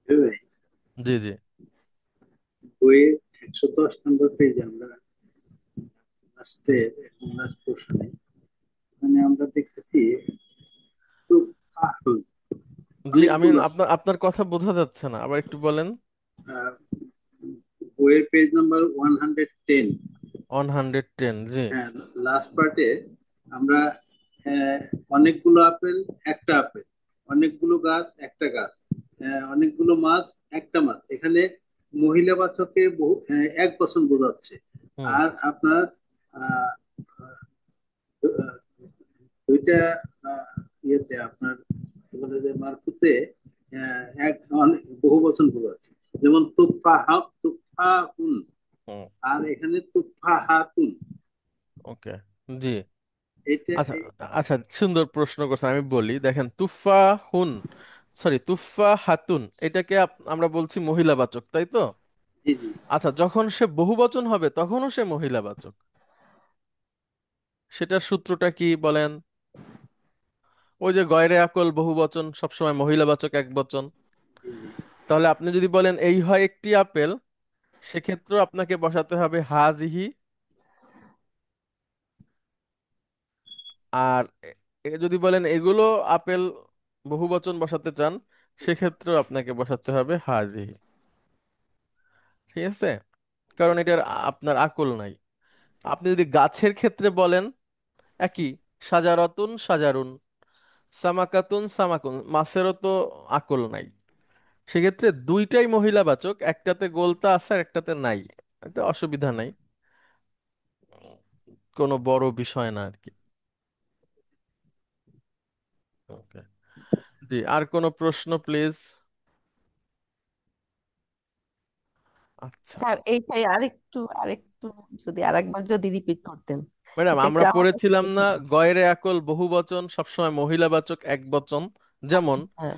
ভাই, জি জি। বইয়ের 110 নম্বর পেজে আমরা লাস্টের লাস্ট পোর্শনে মানে আমরা দেখতেছি তো কার্টুন জি, আমি অনেকগুলো আপনার আপনার কথা বোঝা যাচ্ছে না, আবার একটু বলেন। আহ, বইয়ের পেজ নাম্বার 110। 110, জি। হ্যাঁ, লাস্ট পার্টে আমরা আহ, অনেকগুলো আপেল একটা আপেল, অনেকগুলো গাছ একটা গাছ, অনেকগুলো মাছ একটা মাছ, এখানে মহিলাবাচকে এক বচন বোঝাচ্ছে। হুম আর আপনার আহ, আহ, দুইটা আহ, ইয়েতে আপনার কি বলে যে মারকুতে বহু বচন বোঝাচ্ছে, যেমন তুফাহুন, হুম। আর এখানে তুফাহাতুন। ওকে। জি। এটা আচ্ছা আচ্ছা, সুন্দর প্রশ্ন করছেন, আমি বলি দেখেন, তুফা হাতুন, এটাকে আমরা বলছি মহিলাবাচক, তাই তো? জি জি আচ্ছা, যখন সে বহুবচন হবে তখনও সে মহিলাবাচক। সেটার সূত্রটা কি বলেন? ওই যে গয়রে আকল বহুবচন সবসময় মহিলাবাচক একবচন। জি জি। তাহলে আপনি যদি বলেন এই হয় একটি আপেল, সেক্ষেত্রেও আপনাকে বসাতে হবে হাজিহি। আর যদি বলেন এগুলো আপেল, বহুবচন বসাতে চান, সেক্ষেত্রেও আপনাকে বসাতে হবে হাজিহি। ঠিক আছে? কারণ এটার আপনার আকল নাই। আপনি যদি গাছের ক্ষেত্রে বলেন, একই, সাজারাতুন সাজারুন, সামাকাতুন সামাকুন, মাছেরও তো আকল নাই। সেক্ষেত্রে দুইটাই মহিলাবাচক, একটাতে গোলতা আছে আর একটাতে নাই। এটা অসুবিধা নাই, কোনো বড় বিষয় না আর কি। ওকে। জি, আর কোনো প্রশ্ন প্লিজ? আচ্ছা স্যার এইটাই আরেকটু আরেকটু যদি আরেকবার যদি রিপিট করতেন, ম্যাডাম, এটা একটু আমরা আমার কাছে পড়েছিলাম না বুঝতে- গয়রে আকল বহুবচন সবসময় মহিলাবাচক একবচন? যেমন হ্যাঁ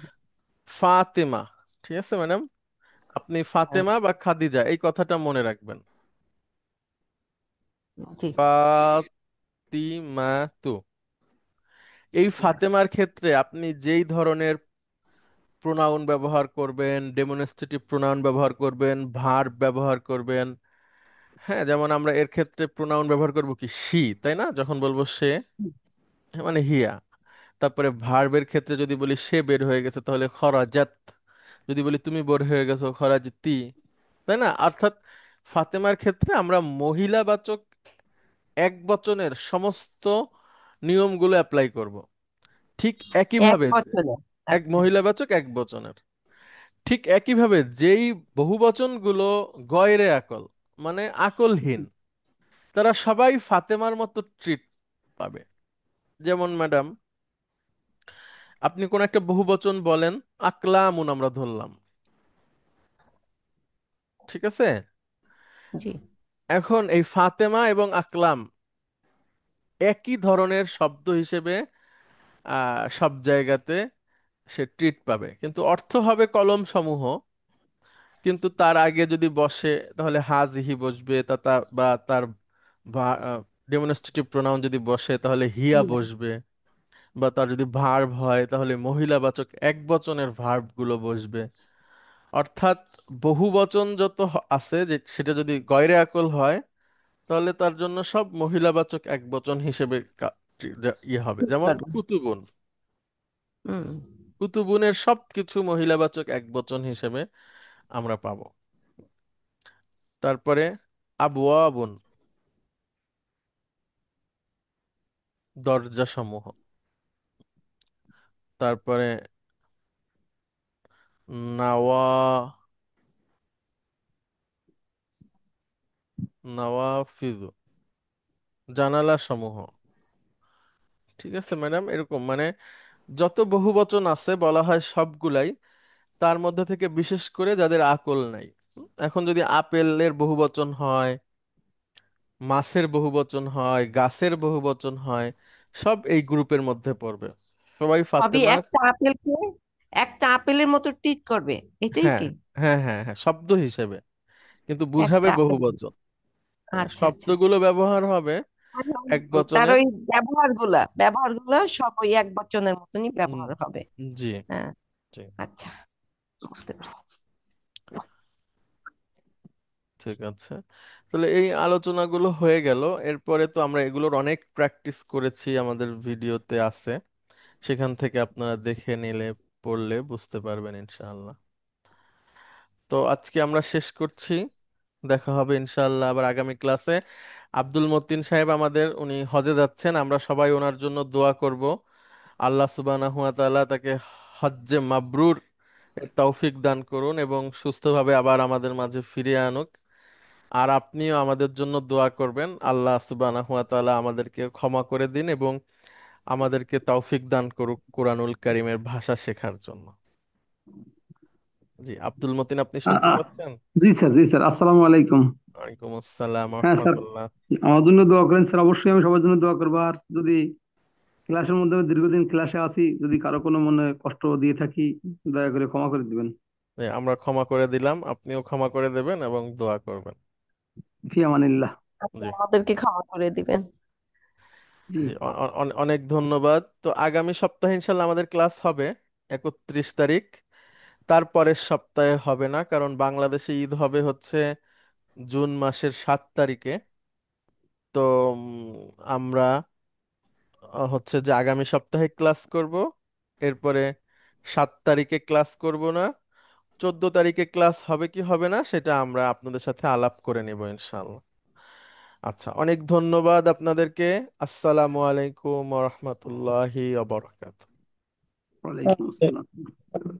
ফাতেমা। ঠিক আছে ম্যাডাম, আপনি হ্যাঁ ফাতেমা বা খাদিজা এই কথাটা মনে রাখবেন। জি ফাতিমাতু, এই ফাতেমার ক্ষেত্রে আপনি যেই ধরনের প্রোনাউন ব্যবহার করবেন, ডেমনস্ট্রেটিভ প্রোনাউন ব্যবহার করবেন, ভার্ব ব্যবহার করবেন। হ্যাঁ, যেমন আমরা এর ক্ষেত্রে প্রোনাউন ব্যবহার করব কি সি, তাই না? যখন বলবো সে, মানে হিয়া। তারপরে ভার্বের ক্ষেত্রে যদি বলি সে বের হয়ে গেছে, তাহলে খরাজাত। যদি বলি তুমি বের হয়ে গেছো, খরাজতি। তাই না? অর্থাৎ ফাতেমার ক্ষেত্রে আমরা মহিলাবাচক এক বচনের সমস্ত নিয়মগুলো অ্যাপ্লাই করব। ঠিক এক একইভাবে বছরে। এক আচ্ছা মহিলাবাচক এক বচনের, ঠিক একইভাবে যেই বহুবচনগুলো গয়রে আকল, মানে আকলহীন, তারা সবাই ফাতেমার মতো ট্রিট পাবে। যেমন ম্যাডাম, আপনি কোন একটা বহুবচন বলেন, আকলামুন আমরা ধরলাম, ঠিক আছে? জি। এখন এই ফাতেমা এবং আকলাম একই ধরনের শব্দ হিসেবে সব জায়গাতে সে ট্রিট পাবে, কিন্তু অর্থ হবে কলম সমূহ। কিন্তু তার আগে যদি বসে তাহলে হাজিহি বসবে, বা তার ডেমনস্ট্রেটিভ প্রোনাউন যদি বসে তাহলে হিয়া হুম। বসবে, বা তার যদি ভার্ব হয় তাহলে মহিলাবাচক এক বচনের ভার্ব গুলো বসবে। অর্থাৎ বহু বচন যত আছে, যে সেটা যদি গয়রে আকল হয়, তাহলে তার জন্য সব মহিলাবাচক এক বচন হিসেবে ইয়ে হবে, যেমন কুতুবুন। হুম। কুতুবুনের সবকিছু মহিলাবাচক একবচন হিসেবে আমরা পাবো। তারপরে আবওয়াবুন, দরজা সমূহ। তারপরে নাওয়া নাওয়াফিজু, জানালা সমূহ। ঠিক আছে ম্যাডাম, এরকম মানে যত বহুবচন আছে বলা হয় সবগুলাই, তার মধ্যে থেকে বিশেষ করে যাদের আকল নাই। এখন যদি আপেলের বহুবচন হয়, মাছের বহুবচন হয়, গাছের বহুবচন হয়, সব এই গ্রুপের মধ্যে পড়বে। সবাই সবই ফাতেমা। একটা আপেলের মতো ট্রিট করবে, এটাই হ্যাঁ কি? হ্যাঁ হ্যাঁ হ্যাঁ, শব্দ হিসেবে, কিন্তু বুঝাবে একটা আপেল। বহুবচন। হ্যাঁ, আচ্ছা আচ্ছা। শব্দগুলো ব্যবহার হবে মানে এক তার বচনের। ওই ব্যবহারগুলা সব ওই এক বচনের মতনই উম, ব্যবহার হবে। জি হ্যাঁ। জি, আচ্ছা, বুঝতে পেরেছি। ঠিক আছে। তাহলে এই আলোচনাগুলো হয়ে গেল। এরপরে তো আমরা এগুলোর অনেক প্র্যাকটিস করেছি, আমাদের ভিডিওতে আছে, সেখান থেকে আপনারা দেখে নিলে, পড়লে বুঝতে পারবেন ইনশাআল্লাহ। তো আজকে আমরা শেষ করছি, দেখা হবে ইনশাআল্লাহ আবার আগামী ক্লাসে। আব্দুল মতিন সাহেব আমাদের, উনি হজে যাচ্ছেন, আমরা সবাই ওনার জন্য দোয়া করব। আল্লাহ সুবহানাহু ওয়া তাআলা তাকে হজ্জে মাবরুর এর তৌফিক দান করুন এবং সুস্থভাবে আবার আমাদের মাঝে ফিরিয়ে আনুক। আর আপনিও আমাদের জন্য দোয়া করবেন, আল্লাহ সুবহানাহু ওয়া তাআলা আমাদেরকে ক্ষমা করে দিন এবং আমাদেরকে তৌফিক দান করুক কোরআনুল কারীমের ভাষা শেখার জন্য। জি আব্দুল মতিন, আপনি আ- শুনতে আ- পাচ্ছেন? জি স্যার, জি স্যার, আসসালামু আলাইকুম। ওয়ালাইকুম আসসালাম হ্যাঁ স্যার, রহমতুল্লাহ। আমার জন্য দোয়া করেন স্যার, অবশ্যই আমি সবার জন্য দোয়া করবো। আর যদি ক্লাসের মধ্যে আমি দীর্ঘদিন ক্লাসে আছি, যদি কারো কোনো মনে কষ্ট দিয়ে থাকি, দয়া করে ক্ষমা করে দিবেন। আমরা ক্ষমা করে দিলাম, আপনিও ক্ষমা করে দেবেন এবং দোয়া করবেন। ফি আমানিল্লাহ। আপনি জি আমাদেরকে ক্ষমা করে দিবেন। জি। জি, অনেক ধন্যবাদ। তো আগামী সপ্তাহে ইনশাল্লাহ আমাদের ক্লাস হবে 31 তারিখ। তারপরের সপ্তাহে হবে না, কারণ বাংলাদেশে ঈদ হবে হচ্ছে জুন মাসের 7 তারিখে। তো আমরা হচ্ছে যে আগামী সপ্তাহে ক্লাস করব, এরপরে 7 তারিখে ক্লাস করব না। 14 তারিখে ক্লাস হবে কি হবে না সেটা আমরা আপনাদের সাথে আলাপ করে নেব ইনশাল্লাহ। আচ্ছা, অনেক ধন্যবাদ আপনাদেরকে। আসসালামু আলাইকুম ওয়া রাহমাতুল্লাহি ওয়া বারাকাতুহু। ওয়ালাইকুম আসসালাম।